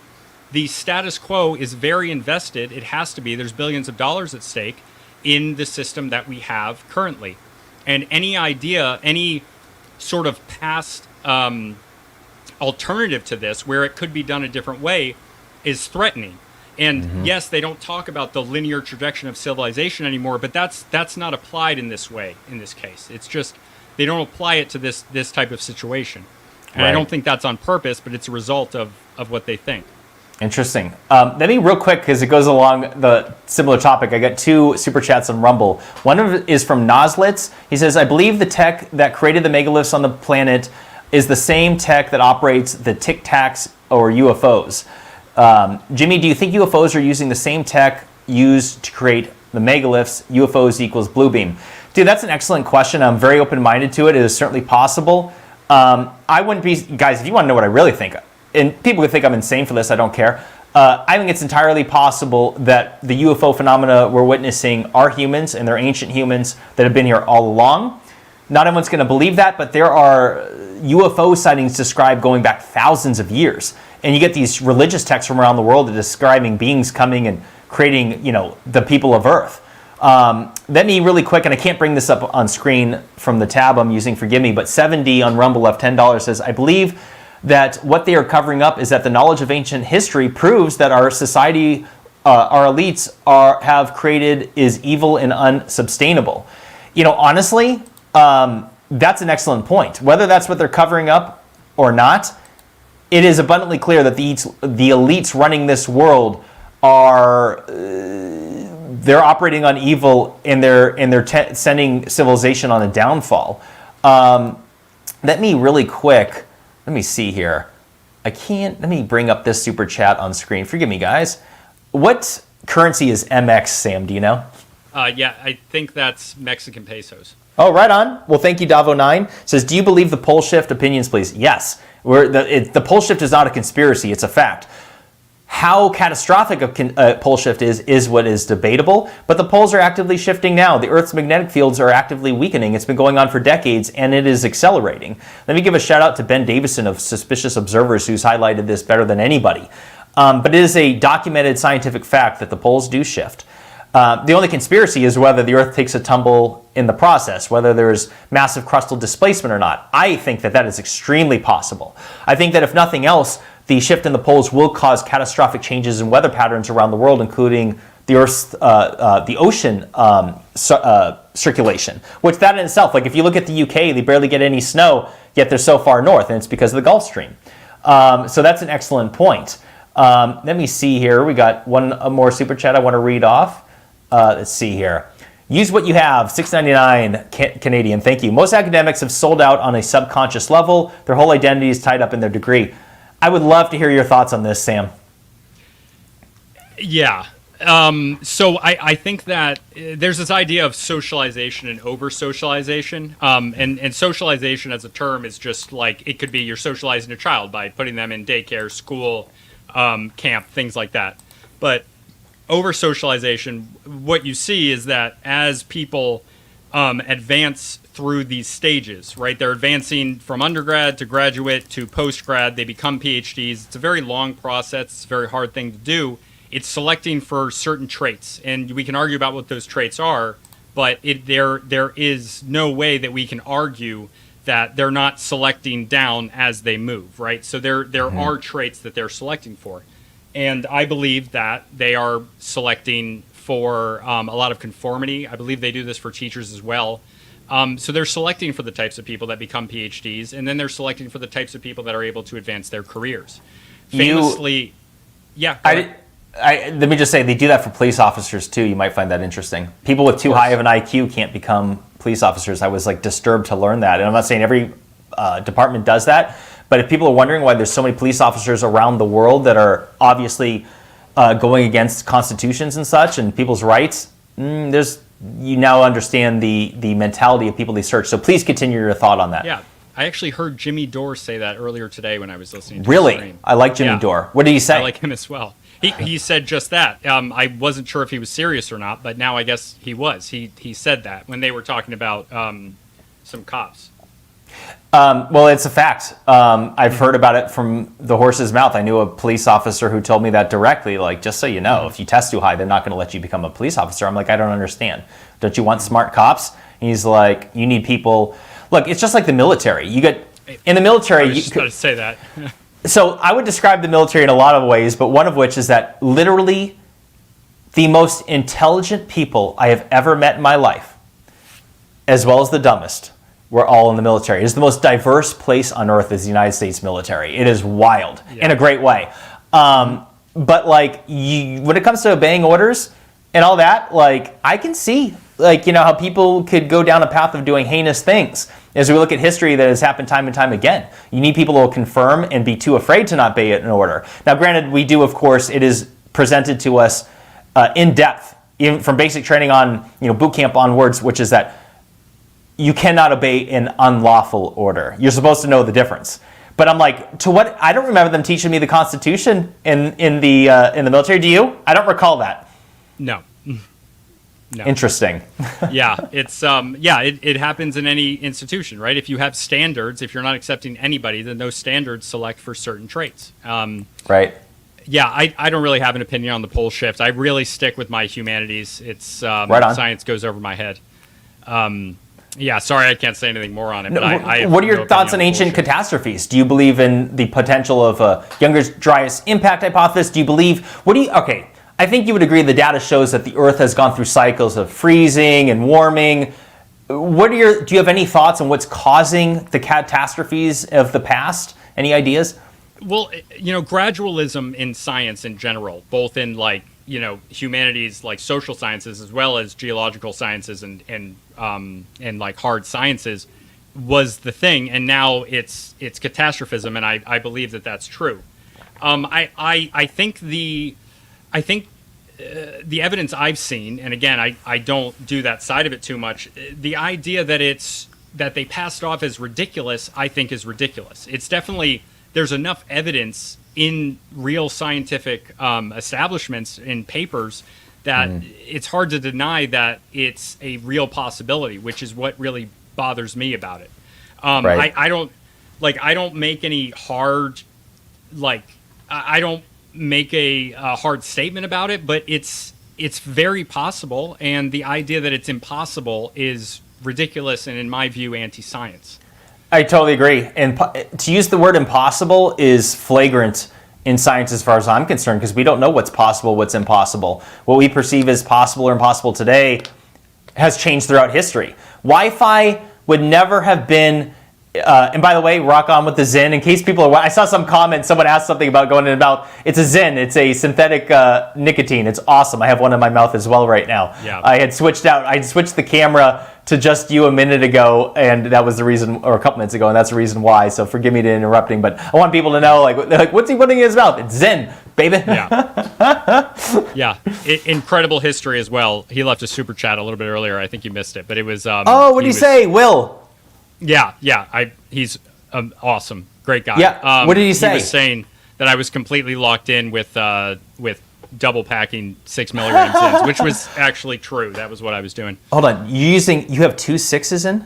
The status quo is very invested. It has to be. There's billions of dollars at stake in the system that we have currently. And any idea, any sort of past alternative to this where it could be done a different way is threatening. And yes, they don't talk about the linear trajectory of civilization anymore, but that's not applied in this way, in this case. It's just, they don't apply it to this type of situation. And right. I don't think that's on purpose, but it's a result of what they think. Interesting. Let me real quick, because it goes along the similar topic. I got 2 super chats on Rumble. One of it is from Noslitz. He says, I believe the tech that created the megaliths on the planet is the same tech that operates the Tic Tacs or UFOs. Jimmy, do you think UFOs are using the same tech used to create the megaliths? UFOs equals blue beam. Dude, that's an excellent question. I'm very open-minded to it. It is certainly possible. I wouldn't be, guys, if you want to know what I really think, and people could think I'm insane for this, I don't care. I think it's entirely possible that the UFO phenomena we're witnessing are humans, and they're ancient humans that have been here all along. Not everyone's going to believe that, but there are UFO sightings described going back thousands of years. And you get these religious texts from around the world describing beings coming and creating, the people of Earth. Let me really quick, and I can't bring this up on screen from the tab I'm using, forgive me, but 7D on Rumble left $10 says, I believe that what they are covering up is that the knowledge of ancient history proves that our society, our elites have created is evil and unsustainable. Honestly, that's an excellent point. Whether that's what they're covering up or not, it is abundantly clear that the elites running this world they're operating on evil, and they're sending civilization on a downfall. Let me see here. Let me bring up this super chat on screen. Forgive me, guys. What currency is MX, Sam? Do you know? Yeah, I think that's Mexican pesos. Oh, right on. Well, thank you, Davo9. Says, do you believe the pole shift? Opinions, please. Yes. The pole shift is not a conspiracy. It's a fact. How catastrophic a pole shift is what is debatable, but the poles are actively shifting now. The Earth's magnetic fields are actively weakening. It's been going on for decades, and it is accelerating. Let me give a shout out to Ben Davison of Suspicious Observers, who's highlighted this better than anybody. But it is a documented scientific fact that the poles do shift. The only conspiracy is whether the Earth takes a tumble in the process, whether there's massive crustal displacement or not. I think that is extremely possible. I think that if nothing else, the shift in the poles will cause catastrophic changes in weather patterns around the world, including the Earth's the ocean circulation, which that in itself, like if you look at the UK, they barely get any snow, yet they're so far north, and it's because of the Gulf Stream. So that's an excellent point. Let me see here. We got one more super chat I want to read off. Let's see here. Use what you have, $6.99 Canadian. Thank you. Most academics have sold out on a subconscious level. Their whole identity is tied up in their degree. I would love to hear your thoughts on this, Sam. Yeah. So I think that there's this idea of socialization and over-socialization. And socialization as a term is just like, it could be you're socializing a child by putting them in daycare, school, camp, things like that. But over-socialization, what you see is that as people advance through these stages, right? They're advancing from undergrad to graduate to postgrad. They become PhDs. It's a very long process. It's a very hard thing to do. It's selecting for certain traits, and we can argue about what those traits are, but there is no way that we can argue that they're not selecting down as they move, right? So there are traits that they're selecting for. And I believe that they are selecting for a lot of conformity. I believe they do this for teachers as well. So they're selecting for the types of people that become PhDs, and then they're selecting for the types of people that are able to advance their careers. Famously, let me just say, they do that for police officers too. You might find that interesting. People with too high of an IQ can't become police officers. I was like disturbed to learn that. And I'm not saying every department does that, but if people are wondering why there's so many police officers around the world that are obviously going against constitutions and such and people's rights, you now understand the mentality of people they search. So please continue your thought on that. Yeah. I actually heard Jimmy Dore say that earlier today when I was listening to Really? his stream. I like Jimmy Dore. What did he say? I like him as well. He said just that. I wasn't sure if he was serious or not, but now I guess he was. He said that when they were talking about some cops. Well, it's a fact. I've heard about it from the horse's mouth. I knew a police officer who told me that directly, like, just so you know, if you test too high, they're not going to let you become a police officer. I'm like, I don't understand. Don't you want smart cops? And he's like, you need people. Look, it's just like the military. You get in the military. I was just going to say that. So I would describe the military in a lot of ways, but one of which is that literally the most intelligent people I have ever met in my life, as well as the dumbest, were all in the military. It is the most diverse place on earth is the United States military. It is wild in a great way. But like when it comes to obeying orders and all that, like I can see how people could go down a path of doing heinous things. As we look at history, that has happened time and time again. You need people who will confirm and be too afraid to not obey an order. Now, granted, we do, of course, it is presented to us in depth, even from basic training on boot camp onwards, which is that you cannot obey an unlawful order. You're supposed to know the difference. But I'm like, to what? I don't remember them teaching me the Constitution in the military. Do you? I don't recall that. No. No. Interesting. Yeah, it's it happens in any institution, right? If you have standards, if you're not accepting anybody, then those standards select for certain traits. Right. Yeah, I don't really have an opinion on the pole shift. I really stick with my humanities. It's right on. Science goes over my head. Yeah, sorry, I can't say anything more on it. No, but I have what are your no thoughts on opinion ancient pole shift. catastrophes? Do you believe in the potential of a Younger's driest impact hypothesis? Do you believe? Okay. I think you would agree the data shows that the Earth has gone through cycles of freezing and warming. Do you have any thoughts on what's causing the catastrophes of the past? Any ideas? Well, gradualism in science in general, both in humanities, like social sciences, as well as geological sciences and like hard sciences, was the thing, and now it's catastrophism, and I believe that that's true. I think the evidence I've seen, and again, I don't do that side of it too much, the idea that they passed off as ridiculous, I think is ridiculous. It's definitely, there's enough evidence in real scientific establishments in papers that it's hard to deny that it's a real possibility, which is what really bothers me about it. Right. I don't make any hard, I don't make a hard statement about it, but it's very possible, and the idea that it's impossible is ridiculous and, in my view, anti-science. I totally agree. And to use the word impossible is flagrant in science as far as I'm concerned, because we don't know what's possible, what's impossible. What we perceive as possible or impossible today has changed throughout history. Wi-Fi would never have been, and by the way, rock on with the Zyn. In case people are, I saw some comment, someone asked something about going in and out. It's a Zyn. It's a synthetic nicotine. It's awesome. I have one in my mouth as well right now. Yeah. I had switched the camera to just you a minute ago, and that was the reason, or a couple minutes ago, and that's the reason why. So forgive me to interrupting, but I want people to know, like what's he putting in his mouth? It's Zyn, baby. Yeah. Yeah. Incredible history as well. He left a super chat a little bit earlier. I think you missed it, but it was. Oh, what did he say? Will? Yeah. He's awesome, great guy. Yeah. What did he say? He was saying that I was completely locked in with double packing 6 milligram Zyns, which was actually true. That was what I was doing. Hold on, you have 2 6s in?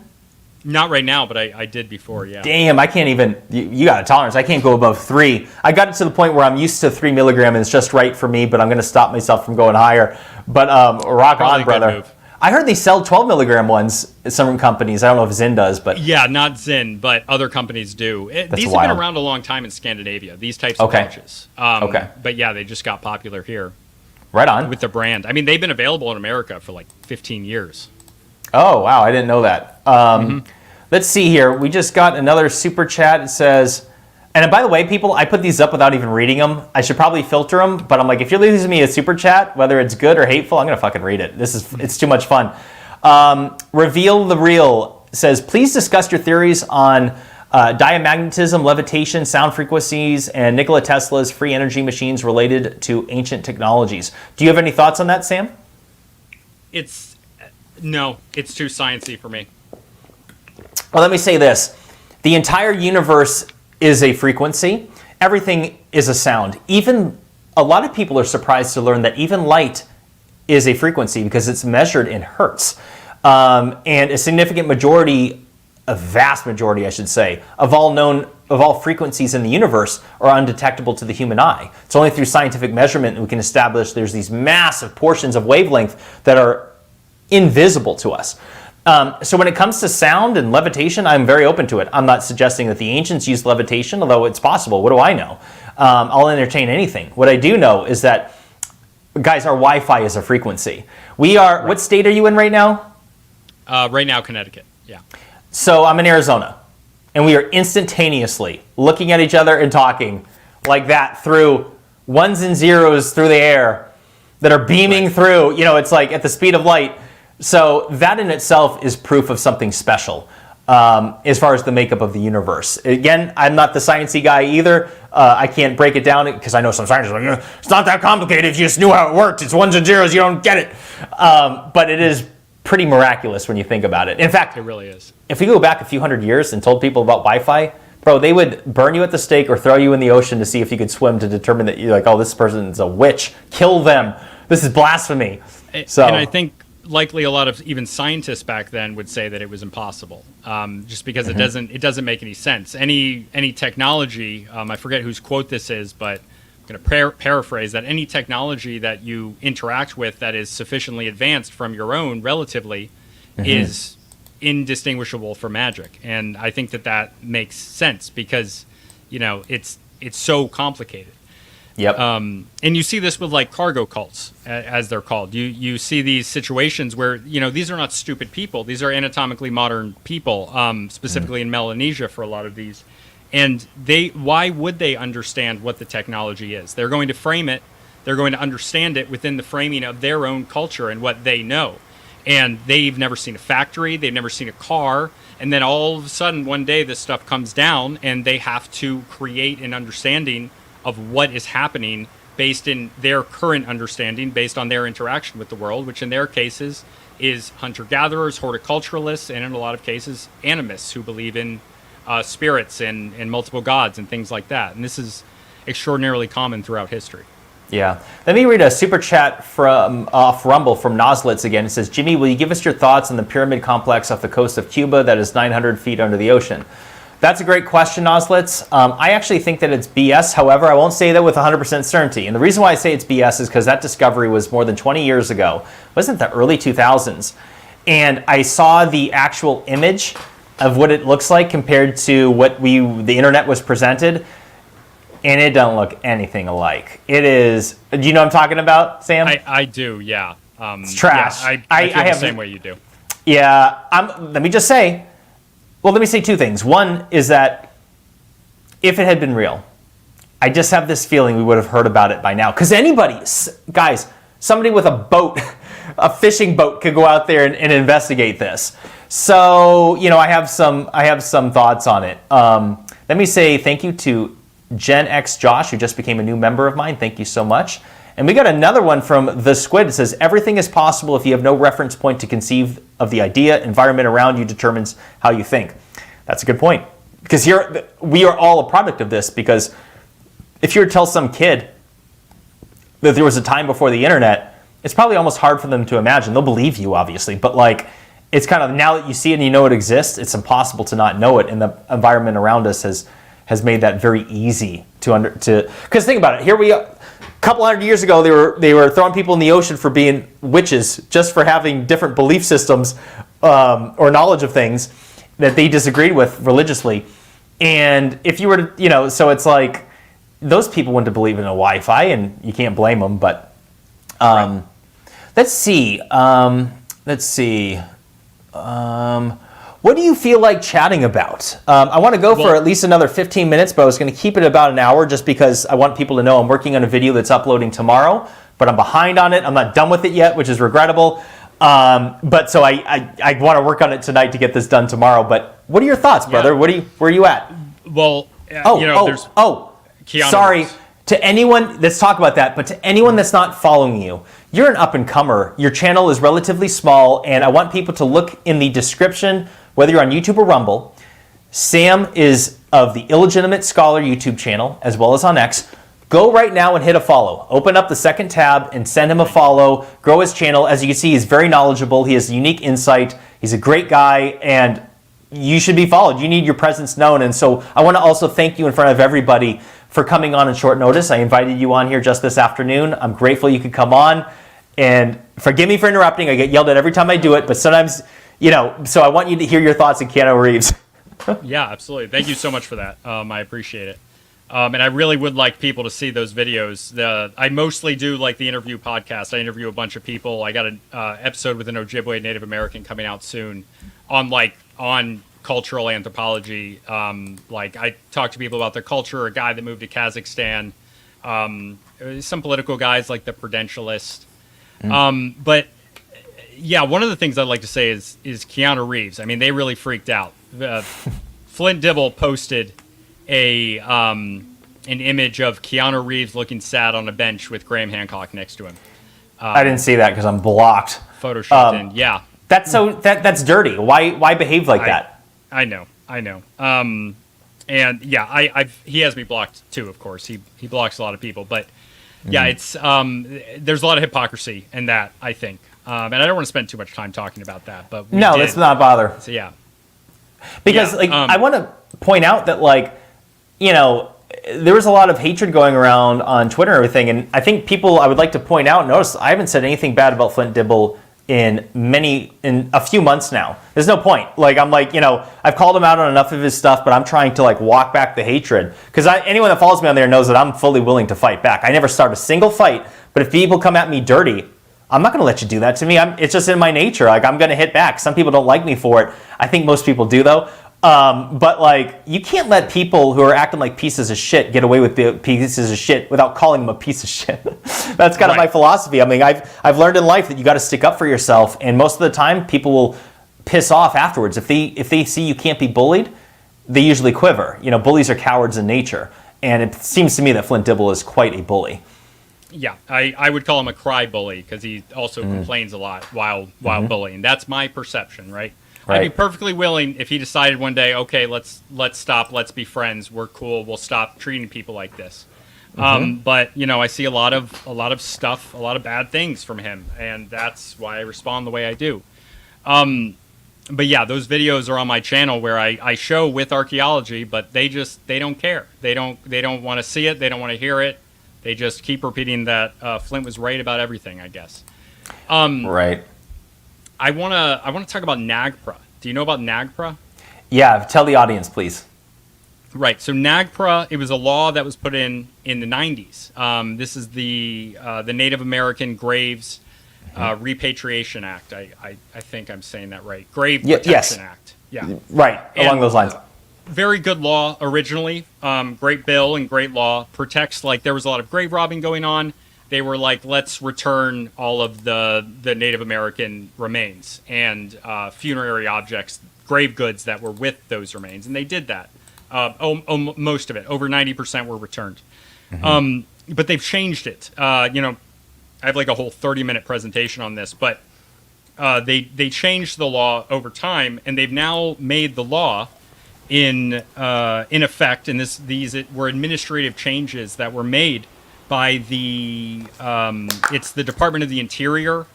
Not right now, but I did before. Yeah. Damn, I can't even. You got a tolerance. I can't go above 3. I got it to the point where I'm used to 3 milligram and it's just right for me. But I'm going to stop myself from going higher. But rock Probably on, brother. I heard they sell 12 milligram ones at some companies. I don't know if Zyn does, but yeah, not Zyn, but other companies do. These have been around a long time in Scandinavia. These types of pouches. Okay. But yeah, they just got popular here. Right on. With the brand. I mean, they've been available in America for like 15 years. Oh, wow. I didn't know that. Let's see here. We just got another super chat. It says, and by the way, people, I put these up without even reading them. I should probably filter them, but I'm like, if you're leaving me a super chat, whether it's good or hateful, I'm going to fucking read it. It's too much fun. Reveal the Real says, please discuss your theories on diamagnetism, levitation, sound frequencies, and Nikola Tesla's free energy machines related to ancient technologies. Do you have any thoughts on that, Sam? No, it's too sciencey for me. Well, let me say this. The entire universe is a frequency. Everything is a sound. Even a lot of people are surprised to learn that even light is a frequency because it's measured in hertz. And a significant majority, a vast majority, I should say, of all frequencies in the universe are undetectable to the human eye. It's only through scientific measurement that we can establish there's these massive portions of wavelength that are invisible to us. So when it comes to sound and levitation, I'm very open to it. I'm not suggesting that the ancients used levitation, although it's possible. What do I know? I'll entertain anything. What I do know is that, guys, our Wi-Fi is a frequency. We are. Right. What state are you in right now? Right now, Connecticut. Yeah. So I'm in Arizona, and we are instantaneously looking at each other and talking like that through ones and zeros through the air that are beaming through. You know, it's like at the speed of light. So that in itself is proof of something special as far as the makeup of the universe. Again, I'm not the sciencey guy either. I can't break it down because I know some scientists are like, it's not that complicated. If you just knew how it worked, it's ones and zeros, you don't get it. But it is pretty miraculous when you think about it. In fact, it really is. If we go back a few hundred years and told people about Wi-Fi, bro, they would burn you at the stake or throw you in the ocean to see if you could swim to determine that you're like, oh, this person's a witch. Kill them. This is blasphemy. So, and I think likely a lot of even scientists back then would say that it was impossible, just because it doesn't make any sense. Any technology, I forget whose quote this is, but I'm going to paraphrase that. Any technology that you interact with that is sufficiently advanced from your own relatively is indistinguishable from magic, and I think that makes sense because it's so complicated. Yep. And you see this with like cargo cults, as they're called. You see these situations where these are not stupid people; these are anatomically modern people, specifically in Melanesia for a lot of these. And why would they understand what the technology is? They're going to frame it. They're going to understand it within the framing of their own culture and what they know. And they've never seen a factory. They've never seen a car. And then all of a sudden, one day, this stuff comes down, and they have to create an understanding of what is happening based in their current understanding, based on their interaction with the world, which in their cases is hunter-gatherers, horticulturalists, and in a lot of cases, animists who believe in spirits and multiple gods and things like that. And this is extraordinarily common throughout history. Yeah. Let me read a super chat from off Rumble from Noslitz again. It says, Jimmy, will you give us your thoughts on the pyramid complex off the coast of Cuba that is 900 feet under the ocean? That's a great question, Noslitz. I actually think that it's BS. However, I won't say that with 100% certainty. And the reason why I say it's BS is because that discovery was more than 20 years ago. Wasn't it the early 2000s? And I saw the actual image of what it looks like compared to what the internet was presented. and it don't look anything alike. It is. Do you know what I'm talking about, Sam? I do, yeah. It's trash. Yeah, I feel the same way you do. Yeah. Let me just say. Well, let me say two things. One is that if it had been real, I just have this feeling we would have heard about it by now. Because anybody, guys, somebody with a boat, a fishing boat, could go out there and investigate this. So, I have some thoughts on it. Let me say thank you to Gen X Josh, who just became a new member of mine. Thank you so much. And we got another one from The Squid. It says, everything is possible if you have no reference point to conceive of the idea. Environment around you determines how you think. That's a good point. Because here, we are all a product of this. Because if you were to tell some kid that there was a time before the internet, it's probably almost hard for them to imagine. They'll believe you, obviously. But it's kind of, now that you see it and you know it exists, it's impossible to not know it. And the environment around us has made that very easy because think about it. Here we are. A couple hundred years ago, they were throwing people in the ocean for being witches, just for having different belief systems or knowledge of things that they disagreed with religiously. And if you were to, so it's like those people wouldn't believe in a Wi-Fi, and you can't blame them. But Right. let's see. What do you feel like chatting about? I want to go for at least another 15 minutes, but I was going to keep it about an hour just because I want people to know I'm working on a video that's uploading tomorrow, but I'm behind on it. I'm not done with it yet, which is regrettable. But so I want to work on it tonight to get this done tomorrow. But what are your thoughts, brother? Yeah. Where are you at? Well, there's Keanu sorry. Reeves. To anyone, let's talk about that, but to anyone that's not following you, you're an up-and-comer. Your channel is relatively small, and I want people to look in the description, whether you're on YouTube or Rumble. Sam is of the Illegitimate Scholar YouTube channel, as well as on X. Go right now and hit a follow. Open up the second tab and send him a follow. Grow his channel. As you can see, he's very knowledgeable. He has unique insight. He's a great guy, and you should be followed. You need your presence known, and so I want to also thank you in front of everybody for coming on short notice. I invited you on here just this afternoon. I'm grateful you could come on, and forgive me for interrupting. I get yelled at every time I do it, but sometimes, so I want you to hear your thoughts on Keanu Reeves. Yeah, absolutely. Thank you so much for that. I appreciate it. And I really would like people to see those videos. I mostly do the interview podcast. I interview a bunch of people. I got an episode with an Ojibwe Native American coming out soon on cultural anthropology. I talk to people about their culture, a guy that moved to Kazakhstan, some political guys like the Prudentialist. But yeah, one of the things I'd like to say is Keanu Reeves. I mean, they really freaked out. Flint Dibble posted an image of Keanu Reeves looking sad on a bench with Graham Hancock next to him. I didn't see that because I'm blocked. Photoshopped in, yeah. That's dirty. Why behave like that? I know. And yeah, he has me blocked too, of course. He blocks a lot of people, but yeah, it's there's a lot of hypocrisy in that, I think. And I don't want to spend too much time talking about that, but let's not bother. So yeah. Because I want to point out that there was a lot of hatred going around on Twitter and everything, and I think I would like to point out, notice I haven't said anything bad about Flint Dibble in a few months now. There's no point. I've called him out on enough of his stuff, but I'm trying to walk back the hatred. Because anyone that follows me on there knows that I'm fully willing to fight back. I never start a single fight, but if people come at me dirty, I'm not going to let you do that to me. It's just in my nature. I'm going to hit back. Some people don't like me for it. I think most people do, though. But you can't let people who are acting like pieces of shit get away with the pieces of shit without calling them a piece of shit. That's kind of my philosophy. I mean, I've learned in life that you got to stick up for yourself, and most of the time, people will piss off afterwards. If they see you can't be bullied, they usually quiver. Bullies are cowards in nature, and it seems to me that Flint Dibble is quite a bully. Yeah, I would call him a cry bully because he also complains a lot while bullying. That's my perception, right? I'd be perfectly willing if he decided one day, okay, let's stop, let's be friends, we're cool, we'll stop treating people like this. But I see a lot of stuff, a lot of bad things from him, and that's why I respond the way I do. But yeah, those videos are on my channel where I show with Archaeology, but they don't care. They don't want to see it. They don't want to hear it. They just keep repeating that Flint was right about everything, I guess. Right. I want to talk about NagPRA. Do you know about NagPRA? Yeah, tell the audience, please. Right. So NagPRA, it was a law that was put in the 90s. This is the Native American Graves Repatriation Act. I think I'm saying that right. Grave Protection yes. Act. Yeah. Right, along those lines. Very good law originally. Great bill and great law. Protects, like, there was a lot of grave robbing going on. They were like, let's return all of the Native American remains and funerary objects, grave goods that were with those remains. And they did that. Most of it, over 90% were returned. But they've changed it. I have like a whole 30-minute presentation on this, but they changed the law over time, and they've now made the law in effect. And these were administrative changes that were made by it's the Department of the Interior,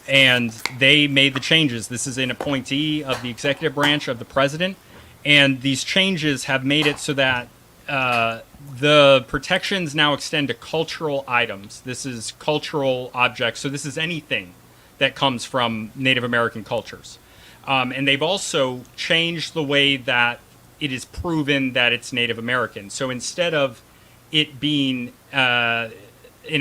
and they made the changes. This is an appointee of the executive branch of the president. And these changes have made it so that the protections now extend to cultural items. This is cultural objects. So this is anything that comes from Native American cultures. And they've also changed the way that it is proven that it's Native American. So instead of it being an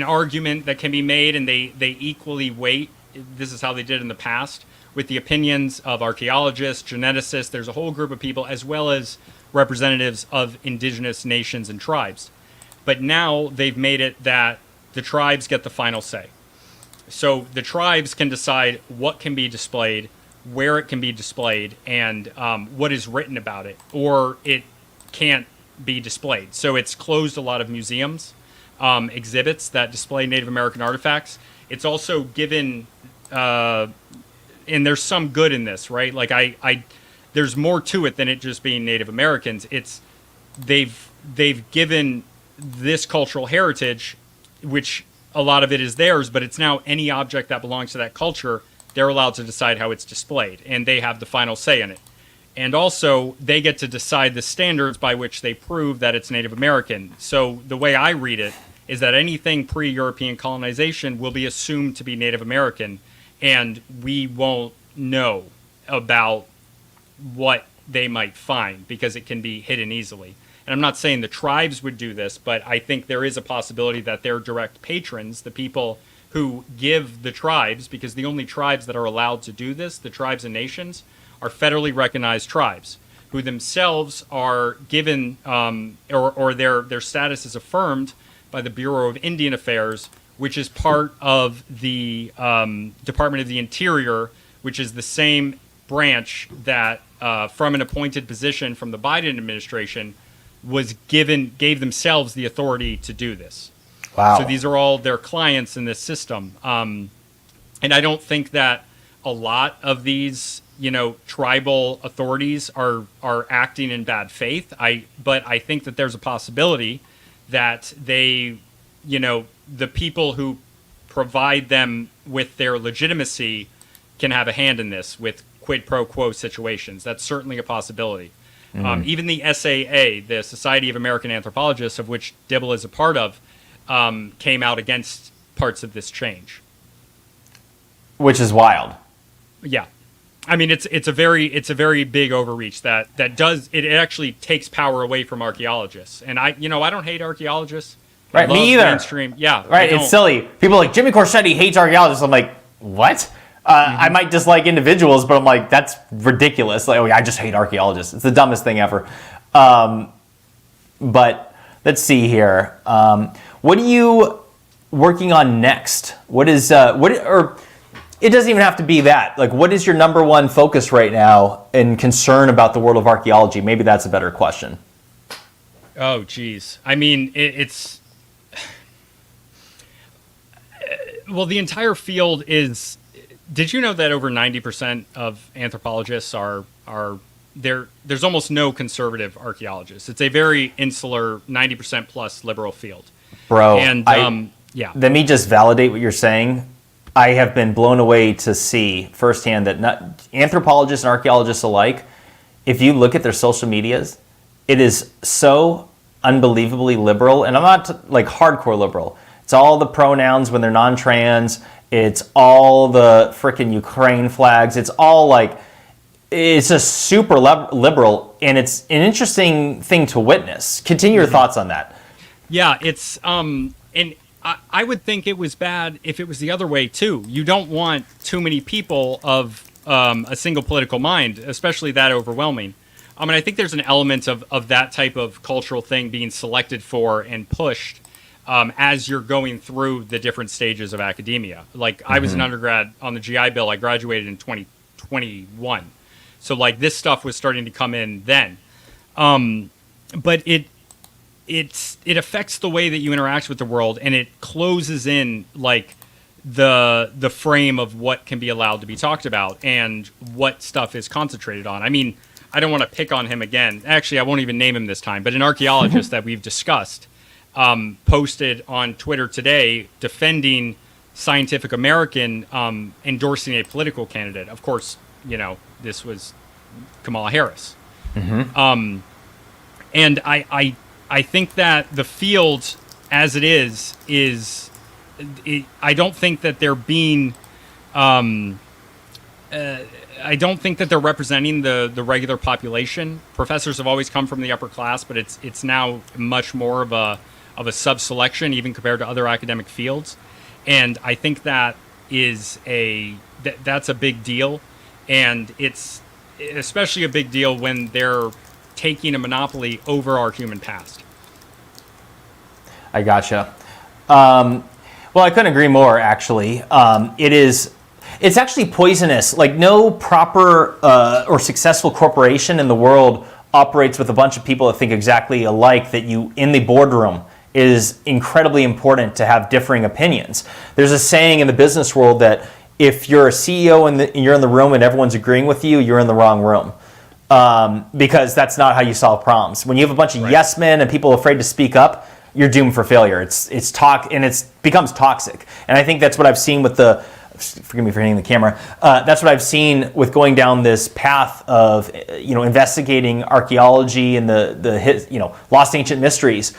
argument that can be made and they equally weight, this is how they did in the past, with the opinions of archaeologists, geneticists, there's a whole group of people, as well as representatives of indigenous nations and tribes. But now they've made it that the tribes get the final say. So the tribes can decide what can be displayed, where it can be displayed, and what is written about it, or it can't be displayed. So it's closed a lot of museums, exhibits that display Native American artifacts. It's also given... and there's some good in this, right? Like there's more to it than it just being Native Americans. It's they've given this cultural heritage, which a lot of it is theirs, but it's now any object that belongs to that culture, they're allowed to decide how it's displayed, and they have the final say in it. And also, they get to decide the standards by which they prove that it's Native American. So the way I read it is that anything pre-European colonization will be assumed to be Native American, and we won't know about what they might find because it can be hidden easily. And I'm not saying the tribes would do this, but I think there is a possibility that their direct patrons, the people who give the tribes, because the only tribes that are allowed to do this, the tribes and nations, are federally recognized tribes, who themselves are given, or their status is affirmed by the Bureau of Indian Affairs, which is part of the Department of the Interior, which is the same branch that, from an appointed position from the Biden administration, gave themselves the authority to do this. Wow. So these are all their clients in this system. And I don't think that a lot of these, tribal authorities are acting in bad faith. But I think that there's a possibility that they, the people who provide them with their legitimacy can have a hand in this with quid pro quo situations. That's certainly a possibility. Even the SAA, the Society of American Anthropologists, of which Dibble is a part of, came out against parts of this change. Which is wild. Yeah. I mean, it's a very big overreach that actually takes power away from archaeologists. And I don't hate archaeologists. Right, me either. Mainstream. Yeah. Right, it's silly. People are like, Jimmy Corsetti hates archaeologists. I'm like, what? I might dislike individuals, but I'm like, that's ridiculous. Like, I just hate archaeologists. It's the dumbest thing ever. But let's see here. What are you working on next? What is or it doesn't even have to be that. Like, what is your number one focus right now and concern about the world of archaeology? Maybe that's a better question. Oh, geez. I mean, it's well, the entire field is. Did you know that over 90% of anthropologists are there? There's almost no conservative archaeologists. It's a very insular, 90% plus liberal field. Bro, and yeah. Let me just validate what you're saying. I have been blown away to see firsthand that anthropologists and archaeologists alike, if you look at their social medias, it is so unbelievably liberal. And I'm not like hardcore liberal. It's all the pronouns when they're non-trans. It's all the frickin' Ukraine flags. It's all like, it's a super liberal, and it's an interesting thing to witness. Continue your thoughts on that. Yeah, it's and I would think it was bad if it was the other way too. You don't want too many people of a single political mind, especially that overwhelming. I mean, I think there's an element of that type of cultural thing being selected for and pushed as you're going through the different stages of academia. Like, I was an undergrad on the GI Bill. I graduated in 2021. So, like, this stuff was starting to come in then. But it affects the way that you interact with the world, and it closes in, like, the frame of what can be allowed to be talked about and what stuff is concentrated on. I mean, I don't want to pick on him again. Actually, I won't even name him this time. But an archaeologist that we've discussed posted on Twitter today defending Scientific American endorsing a political candidate. Of course, you know, this was Kamala Harris. And I think that the field as it is I don't think that they're being I don't think that they're representing the regular population. Professors have always come from the upper class, but it's now much more of a sub-selection, even compared to other academic fields. And I think that is that's a big deal, and it's especially a big deal when they're taking a monopoly over our human past. I gotcha. Well, I couldn't agree more, actually. It's actually poisonous. Like, no proper or successful corporation in the world operates with a bunch of people that think exactly alike, that you, in the boardroom, is incredibly important to have differing opinions. There's a saying in the business world that if you're a CEO and you're in the room and everyone's agreeing with you, you're in the wrong room. Because that's not how you solve problems. When you have a bunch of yes men and people afraid to speak up, you're doomed for failure. It's talk, and it becomes toxic. And I think that's what I've seen with forgive me for hitting the camera. That's what I've seen with going down this path of, investigating archaeology and the lost ancient mysteries,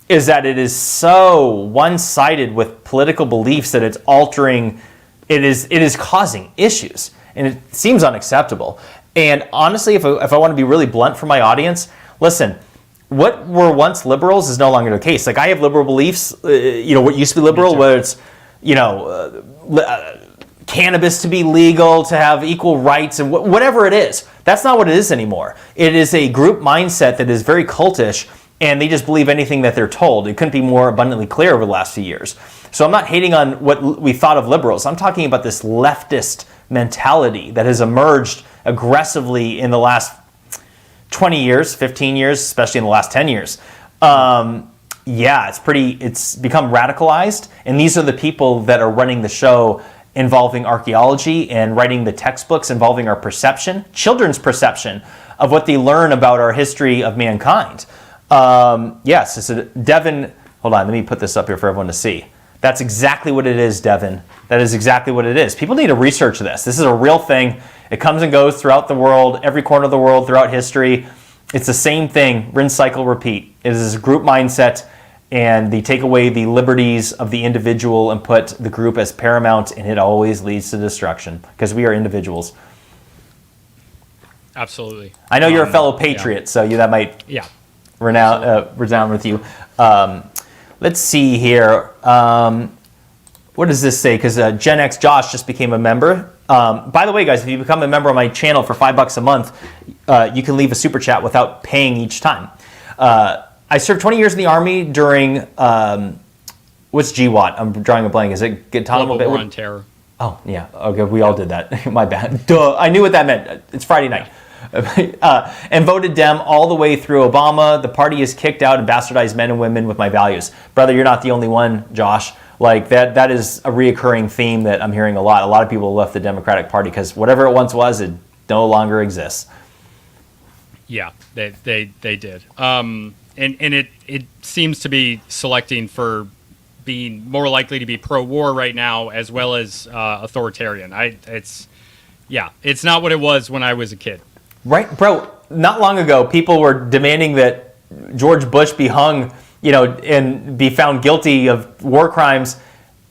is that it is so one-sided with political beliefs that it's altering. It is causing issues, and it seems unacceptable. And honestly, if I want to be really blunt for my audience, listen. What were once liberals is no longer the case. Like, I have liberal beliefs, what used to be liberal, whether it's, cannabis to be legal, to have equal rights, and whatever it is. That's not what it is anymore. It is a group mindset that is very cultish, and they just believe anything that they're told. It couldn't be more abundantly clear over the last few years. So I'm not hating on what we thought of liberals. I'm talking about this leftist mentality that has emerged aggressively in the last 20 years, 15 years, especially in the last 10 years. It's become radicalized. And these are the people that are running the show involving archaeology and writing the textbooks involving our perception, children's perception of what they learn about our history of mankind. Yes, Devin, hold on, let me put this up here for everyone to see. That's exactly what it is, Devin. That is exactly what it is. People need to research this. This is a real thing. It comes and goes throughout the world, every corner of the world, throughout history. It's the same thing, rinse, cycle, repeat. It is a group mindset, and they take away the liberties of the individual and put the group as paramount, and it always leads to destruction, because we are individuals. Absolutely. I know you're a fellow patriot, so that might resound with you. Let's see here. What does this say? Because Gen X Josh just became a member. By the way, guys, if you become a member of my channel for $5 a month, you can leave a super chat without paying each time. I served 20 years in the Army during, what's GWAT? I'm drawing a blank. Is it Global War on Terror? Oh, yeah. Okay, we all did that. My bad. Duh. I knew what that meant. It's Friday night. And voted Dem all the way through Obama. The party has kicked out and bastardized men and women with my values. Brother, you're not the only one, Josh. Like, that is a reoccurring theme that I'm hearing a lot. A lot of people left the Democratic Party because whatever it once was, it no longer exists. Yeah, they did. And it seems to be selecting for being more likely to be pro-war right now, as well as authoritarian. It's not what it was when I was a kid. Right, bro. Not long ago, people were demanding that George Bush be hung, and be found guilty of war crimes.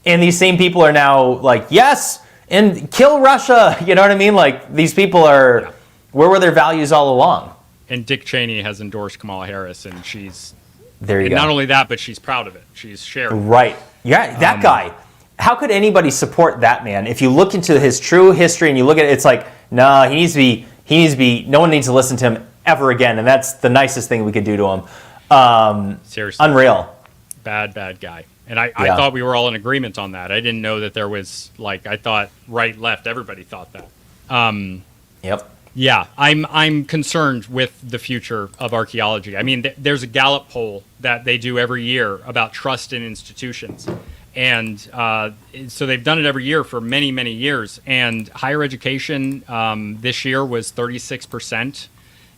And these same people are now like, yes, and kill Russia. You know what I mean? Like, these people are Where were their values all along? And Dick Cheney has endorsed Kamala Harris, and she's There you go. not only that, but she's proud of it. She's sharing. Right. Yeah, that guy. How could anybody support that man? If you look into his true history and you look at it, it's like, no, he needs to be, no one needs to listen to him ever again. And that's the nicest thing we could do to him. Seriously. Unreal. Bad guy. And I thought we were all in agreement on that. I didn't know that there was, like, I thought right, left, everybody thought that. Yep. Yeah, I'm concerned with the future of archaeology. I mean, there's a Gallup poll that they do every year about trust in institutions. And so they've done it every year for many, many years. And higher education this year was 36%,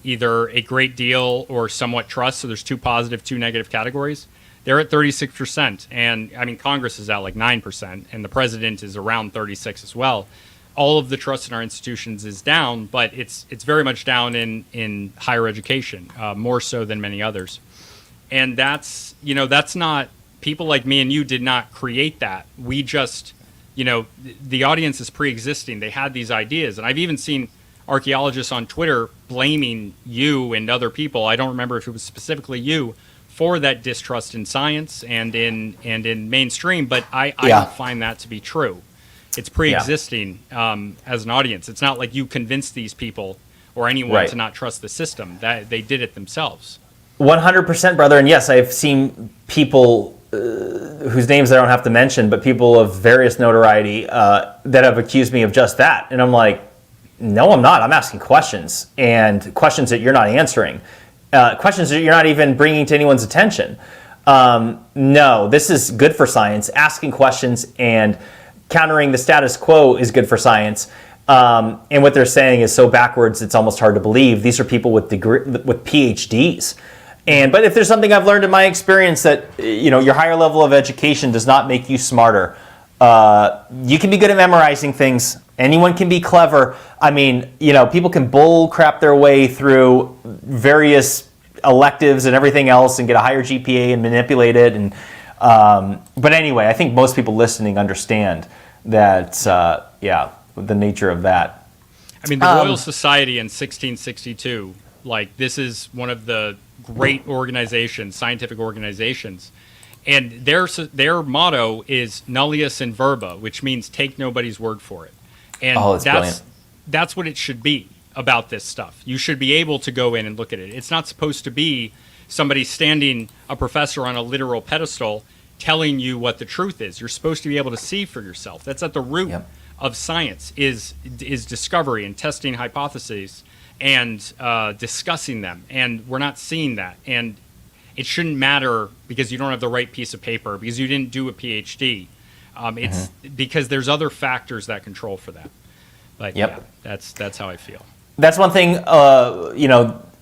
either a great deal or somewhat trust. So there's 2 positive, 2 negative categories. They're at 36%. And I mean, Congress is at like 9%, and the president is around 36 as well. All of the trust in our institutions is down, but it's very much down in higher education, more so than many others. And that's not, people like me and you did not create that. We just, the audience is pre-existing. They had these ideas. And I've even seen archaeologists on Twitter blaming you and other people, I don't remember if it was specifically you, for that distrust in science and in mainstream, but I don't find that to be true. It's pre-existing as an audience. It's not like you convinced these people or anyone to not trust the system. That they did it themselves. 100%, brother. And yes, I've seen people whose names I don't have to mention, but people of various notoriety that have accused me of just that. And I'm like, no, I'm not. I'm asking questions, and questions that you're not answering, questions that you're not even bringing to anyone's attention. No, this is good for science. Asking questions and countering the status quo is good for science. And what they're saying is so backwards, it's almost hard to believe. These are people with PhDs. But if there's something I've learned in my experience that, your higher level of education does not make you smarter. You can be good at memorizing things. Anyone can be clever. I mean, people can bull crap their way through various electives and everything else and get a higher GPA and manipulate it. And but anyway, I think most people listening understand that, the nature of that. I mean, the Royal Society in 1662, like, this is one of the great organizations, scientific organizations, and their motto is nullius in verba, which means take nobody's word for it. And that's what it should be about this stuff. You should be able to go in and look at it. It's not supposed to be somebody standing, a professor on a literal pedestal, telling you what the truth is. You're supposed to be able to see for yourself. That's at the root of science, is discovery and testing hypotheses and discussing them. And we're not seeing that. And it shouldn't matter because you don't have the right piece of paper, because you didn't do a PhD. It's because there's other factors that control for that. But that's how I feel. That's one thing,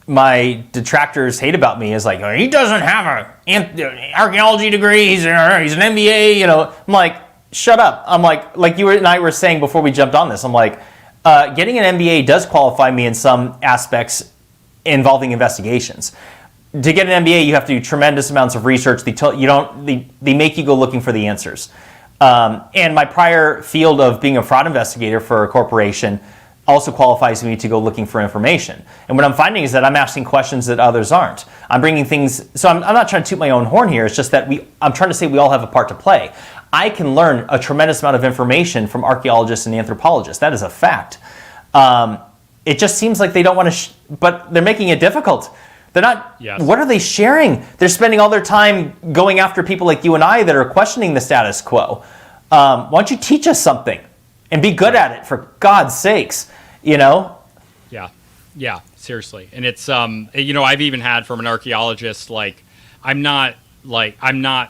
my detractors hate about me is like, oh, he doesn't have an archaeology degree. He's an MBA. I'm like, shut up. I'm like you and I were saying before we jumped on this. I'm like, getting an MBA does qualify me in some aspects involving investigations. To get an MBA, you have to do tremendous amounts of research. They make you go looking for the answers. And my prior field of being a fraud investigator for a corporation also qualifies me to go looking for information. And what I'm finding is that I'm asking questions that others aren't. I'm bringing things, so I'm not trying to toot my own horn here, it's just that I'm trying to say we all have a part to play. I can learn a tremendous amount of information from archaeologists and anthropologists. That is a fact. It just seems like they don't want to, but they're making it difficult. They're not, what are they sharing? They're spending all their time going after people like you and I that are questioning the status quo. Why don't you teach us something and be good at it, for God's sakes, Yeah, seriously. And it's, I've even had from an archaeologist, I'm not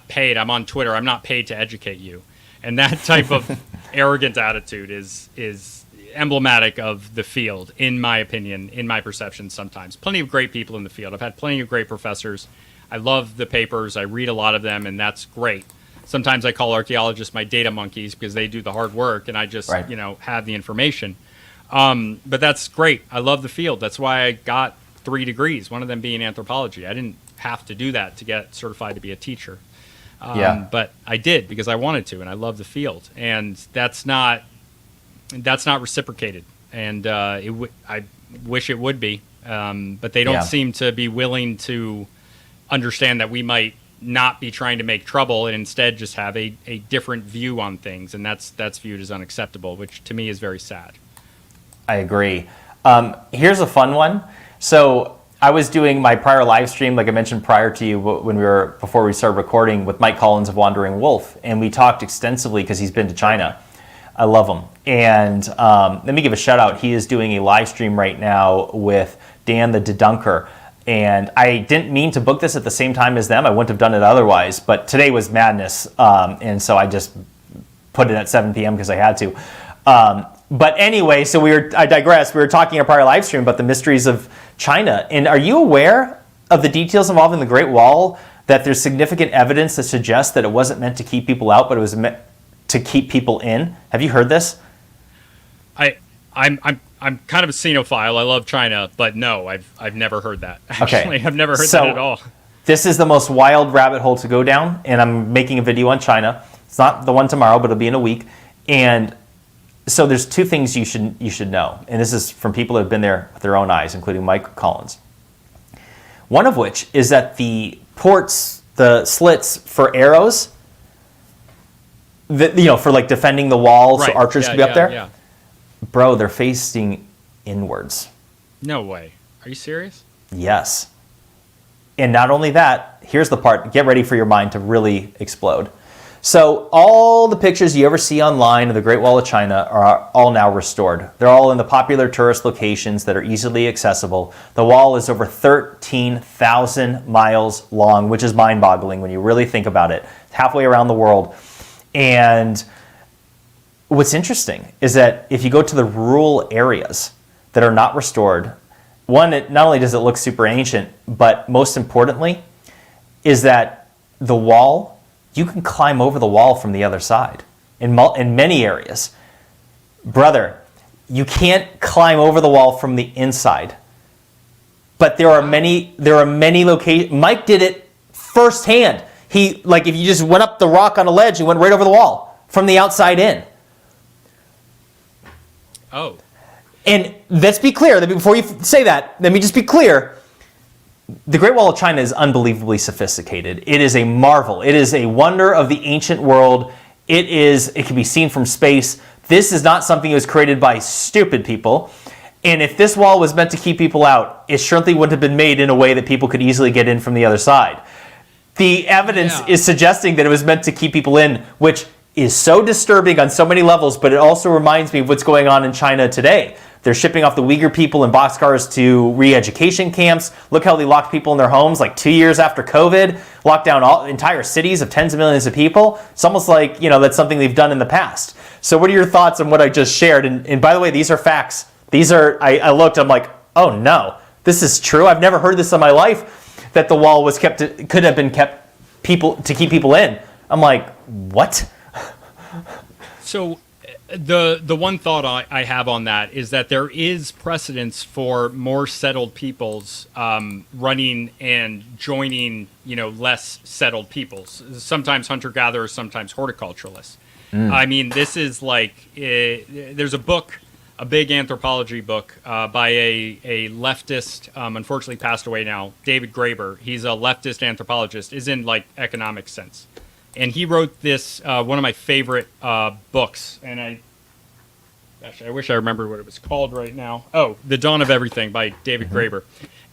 paid, I'm on Twitter, I'm not paid to educate you. And that type of arrogant attitude is emblematic of the field, in my opinion, in my perception sometimes. Plenty of great people in the field. I've had plenty of great professors. I love the papers. I read a lot of them, and that's great. Sometimes I call archaeologists my data monkeys because they do the hard work, and I just, have the information. But that's great. I love the field. That's why I got 3 degrees, one of them being anthropology. I didn't have to do that to get certified to be a teacher. But I did because I wanted to, and I love the field. And that's not reciprocated. And wish it would be, but they don't seem to be willing to understand that we might not be trying to make trouble and instead just have a different view on things, and that's viewed as unacceptable, which to me is very sad. I agree. Here's a fun one. So I was doing my prior live stream, like I mentioned prior to you, before we started recording, with Mike Collins of Wandering Wolf, and we talked extensively because he's been to China. I love him. And let me give a shout out. He is doing a live stream right now with Dan the Dedunker. And I didn't mean to book this at the same time as them. I wouldn't have done it otherwise. But today was madness. And so I just put it at 7 p.m. because I had to. But anyway, so I digress. We were talking in a prior live stream about the mysteries of China. And are you aware of the details involving the Great Wall, that there's significant evidence that suggests that it wasn't meant to keep people out, but it was meant to keep people in? Have you heard this? I'm kind of a xenophile. I love China, but no, I've never heard that. Actually, Okay. I've never heard that at all. This is the most wild rabbit hole to go down, and I'm making a video on China. It's not the one tomorrow, but it'll be in a week. And so there's two things you should know, and this is from people that have been there with their own eyes, including Mike Collins. One of which is that the ports, the slits for arrows, for like defending the wall, so archers can be up there. Yeah. Bro, they're facing inwards. No way. Are you serious? Yes. And not only that, here's the part, get ready for your mind to really explode. So all the pictures you ever see online of the Great Wall of China are all now restored. They're all in the popular tourist locations that are easily accessible. The wall is over 13,000 miles long, which is mind-boggling when you really think about it. It's halfway around the world. And what's interesting is that if you go to the rural areas that are not restored, one, not only does it look super ancient, but most importantly is that the wall, you can climb over the wall from the other side in many areas. Brother, you can't climb over the wall from the inside. But there are many locations. Mike did it firsthand. If you just went up the rock on a ledge, you went right over the wall from the outside in. Oh. And let's be clear, before you say that, let me just be clear. The Great Wall of China is unbelievably sophisticated. It is a marvel. It is a wonder of the ancient world. It can be seen from space. This is not something that was created by stupid people. And if this wall was meant to keep people out, it certainly wouldn't have been made in a way that people could easily get in from the other side. The evidence is suggesting that it was meant to keep people in, which is so disturbing on so many levels, but it also reminds me of what's going on in China today. They're shipping off the Uyghur people in boxcars to re-education camps. Look how they locked people in their homes like 2 years after COVID, locked down entire cities of tens of millions of people. It's almost like, that's something they've done in the past. So what are your thoughts on what I just shared? And by the way, these are facts. I looked, I'm like, oh no, this is true. I've never heard this in my life, that the wall could have been kept to keep people in. I'm like, what? So the one thought I have on that is that there is precedence for more settled peoples running and joining, less settled peoples. Sometimes hunter-gatherers, sometimes horticulturalists. I mean, this is like, there's a book, a big anthropology book by a leftist, unfortunately passed away now, David Graeber. He's a leftist anthropologist, is in like economic sense. And he wrote this, one of my favorite books, and I wish I remembered what it was called right now. Oh, The Dawn of Everything by David Graeber.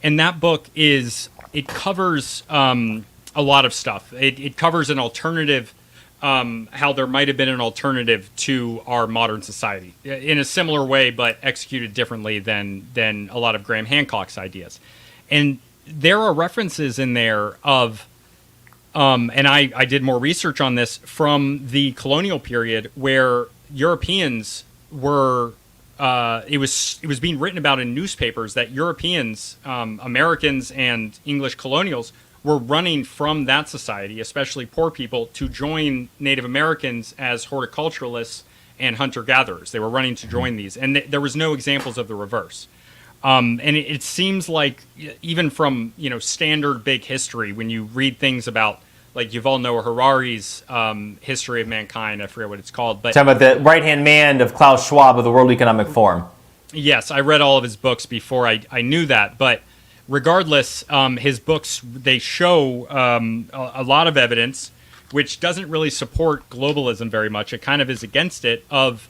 And that book it covers a lot of stuff. It covers an alternative, how there might have been an alternative to our modern society in a similar way, but executed differently than a lot of Graham Hancock's ideas. And there are references in there of, and I did more research on this from the colonial period where Europeans were, it was being written about in newspapers that Europeans, Americans and English colonials were running from that society, especially poor people, to join Native Americans as horticulturalists and hunter-gatherers. They were running to join these, and there was no examples of the reverse. And it seems like even from standard big history, when you read things about like Yuval Noah Harari's History of Mankind, I forget what it's called, but Talking about the right-hand man of Klaus Schwab of the World Economic Forum. Yes, I read all of his books before I knew that, but regardless, his books, they show a lot of evidence which doesn't really support globalism very much. It kind of is against it, of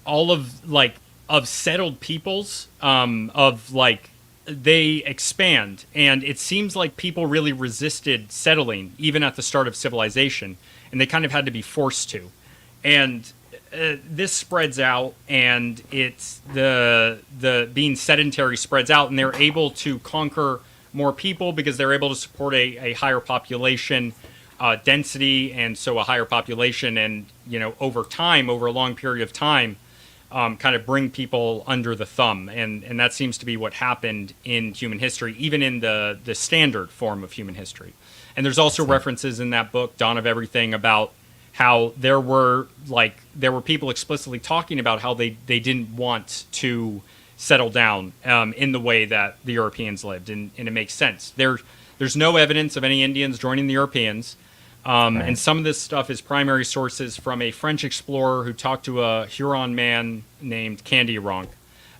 all of like of settled peoples, of like they expand, and it seems like people really resisted settling even at the start of civilization, and they kind of had to be forced to. And this spreads out, and it's the being sedentary spreads out, and they're able to conquer more people because they're able to support a higher population density, and so a higher population, and over time, over a long period of time, kind of bring people under the thumb, and that seems to be what happened in human history, even in the standard form of human history. And there's also references in that book, Dawn of Everything, about how there were people explicitly talking about how they didn't want to settle down in the way that the Europeans lived, and it makes sense. There's no evidence of any Indians joining the Europeans, and some of this stuff is primary sources from a French explorer who talked to a Huron man named Candiaronk,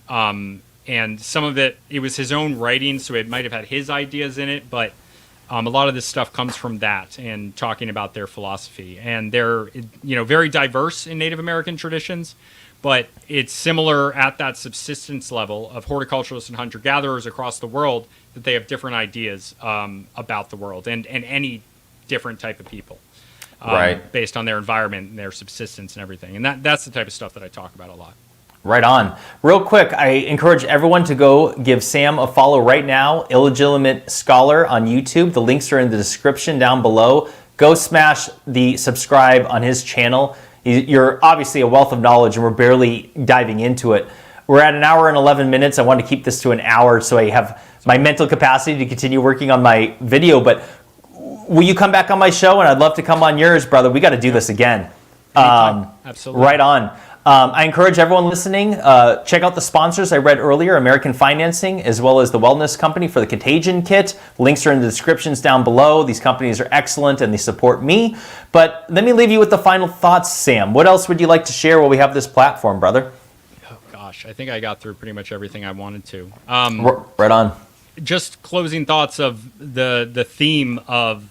and some of it was his own writing, so it might have had his ideas in it, but a lot of this stuff comes from that and talking about their philosophy. And they're, very diverse in Native American traditions, but it's similar at that subsistence level of horticulturalists and hunter-gatherers across the world, that they have different ideas about the world and any different type of people, based on their environment and their subsistence and everything. And that's the type of stuff that I talk about a lot. Right on. Real quick, I encourage everyone to go give Sam a follow right now, Illegitimate Scholar on YouTube. The links are in the description down below. Go smash the subscribe on his channel. You're obviously a wealth of knowledge, and we're barely diving into it. We're at 1 hour and 11 minutes. I want to keep this to an hour so I have my mental capacity to continue working on my video. But will you come back on my show? And I'd love to come on yours, brother. We got to do this again. Absolutely. Right on. I encourage everyone listening, check out the sponsors I read earlier, American Financing, as well as the Wellness Company for the Contagion Kit. Links are in the descriptions down below. These companies are excellent and they support me. But let me leave you with the final thoughts, Sam. What else would you like to share while we have this platform, brother? Oh, gosh. I think I got through pretty much everything I wanted to. Right on. Just closing thoughts of the theme of,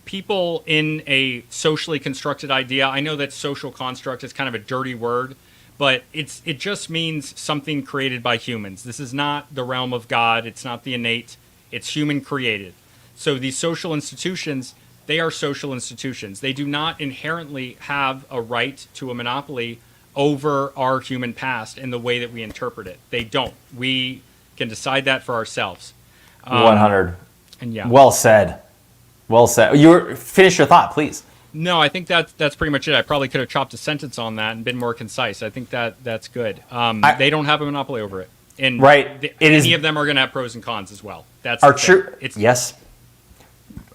people in a socially constructed idea. I know that social construct is kind of a dirty word, but it just means something created by humans. This is not the realm of God. It's not the innate. It's human created. So these social institutions, they are social institutions. They do not inherently have a right to a monopoly over our human past in the way that we interpret it. They don't. We can decide that for ourselves. 100. And yeah. Well said. Well said. Finish your thought, please. No, I think that's pretty much it. I probably could have chopped a sentence on that and been more concise. I think that's good. They don't have a monopoly over it. And any of them are going to have pros and cons as well. That's our true. Yes.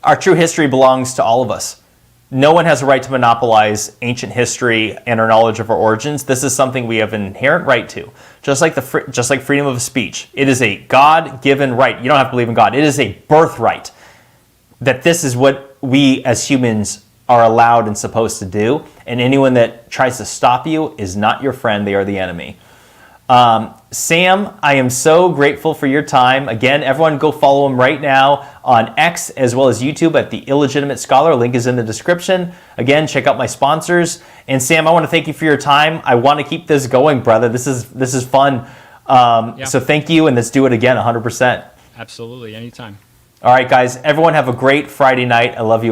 Our true history belongs to all of us. No one has a right to monopolize ancient history and our knowledge of our origins. This is something we have an inherent right to. Just like freedom of speech. It is a God-given right. You don't have to believe in God. It is a birthright. That this is what we as humans are allowed and supposed to do. And anyone that tries to stop you is not your friend. They are the enemy. Sam, I am so grateful for your time. Again, everyone go follow him right now on X as well as YouTube at the Illegitimate Scholar. Link is in the description. Again, check out my sponsors. And Sam, I want to thank you for your time. I want to keep this going, brother. This is fun. So thank you, and let's do it again 100%. Absolutely, anytime. All right, guys, everyone have a great Friday night. I love you.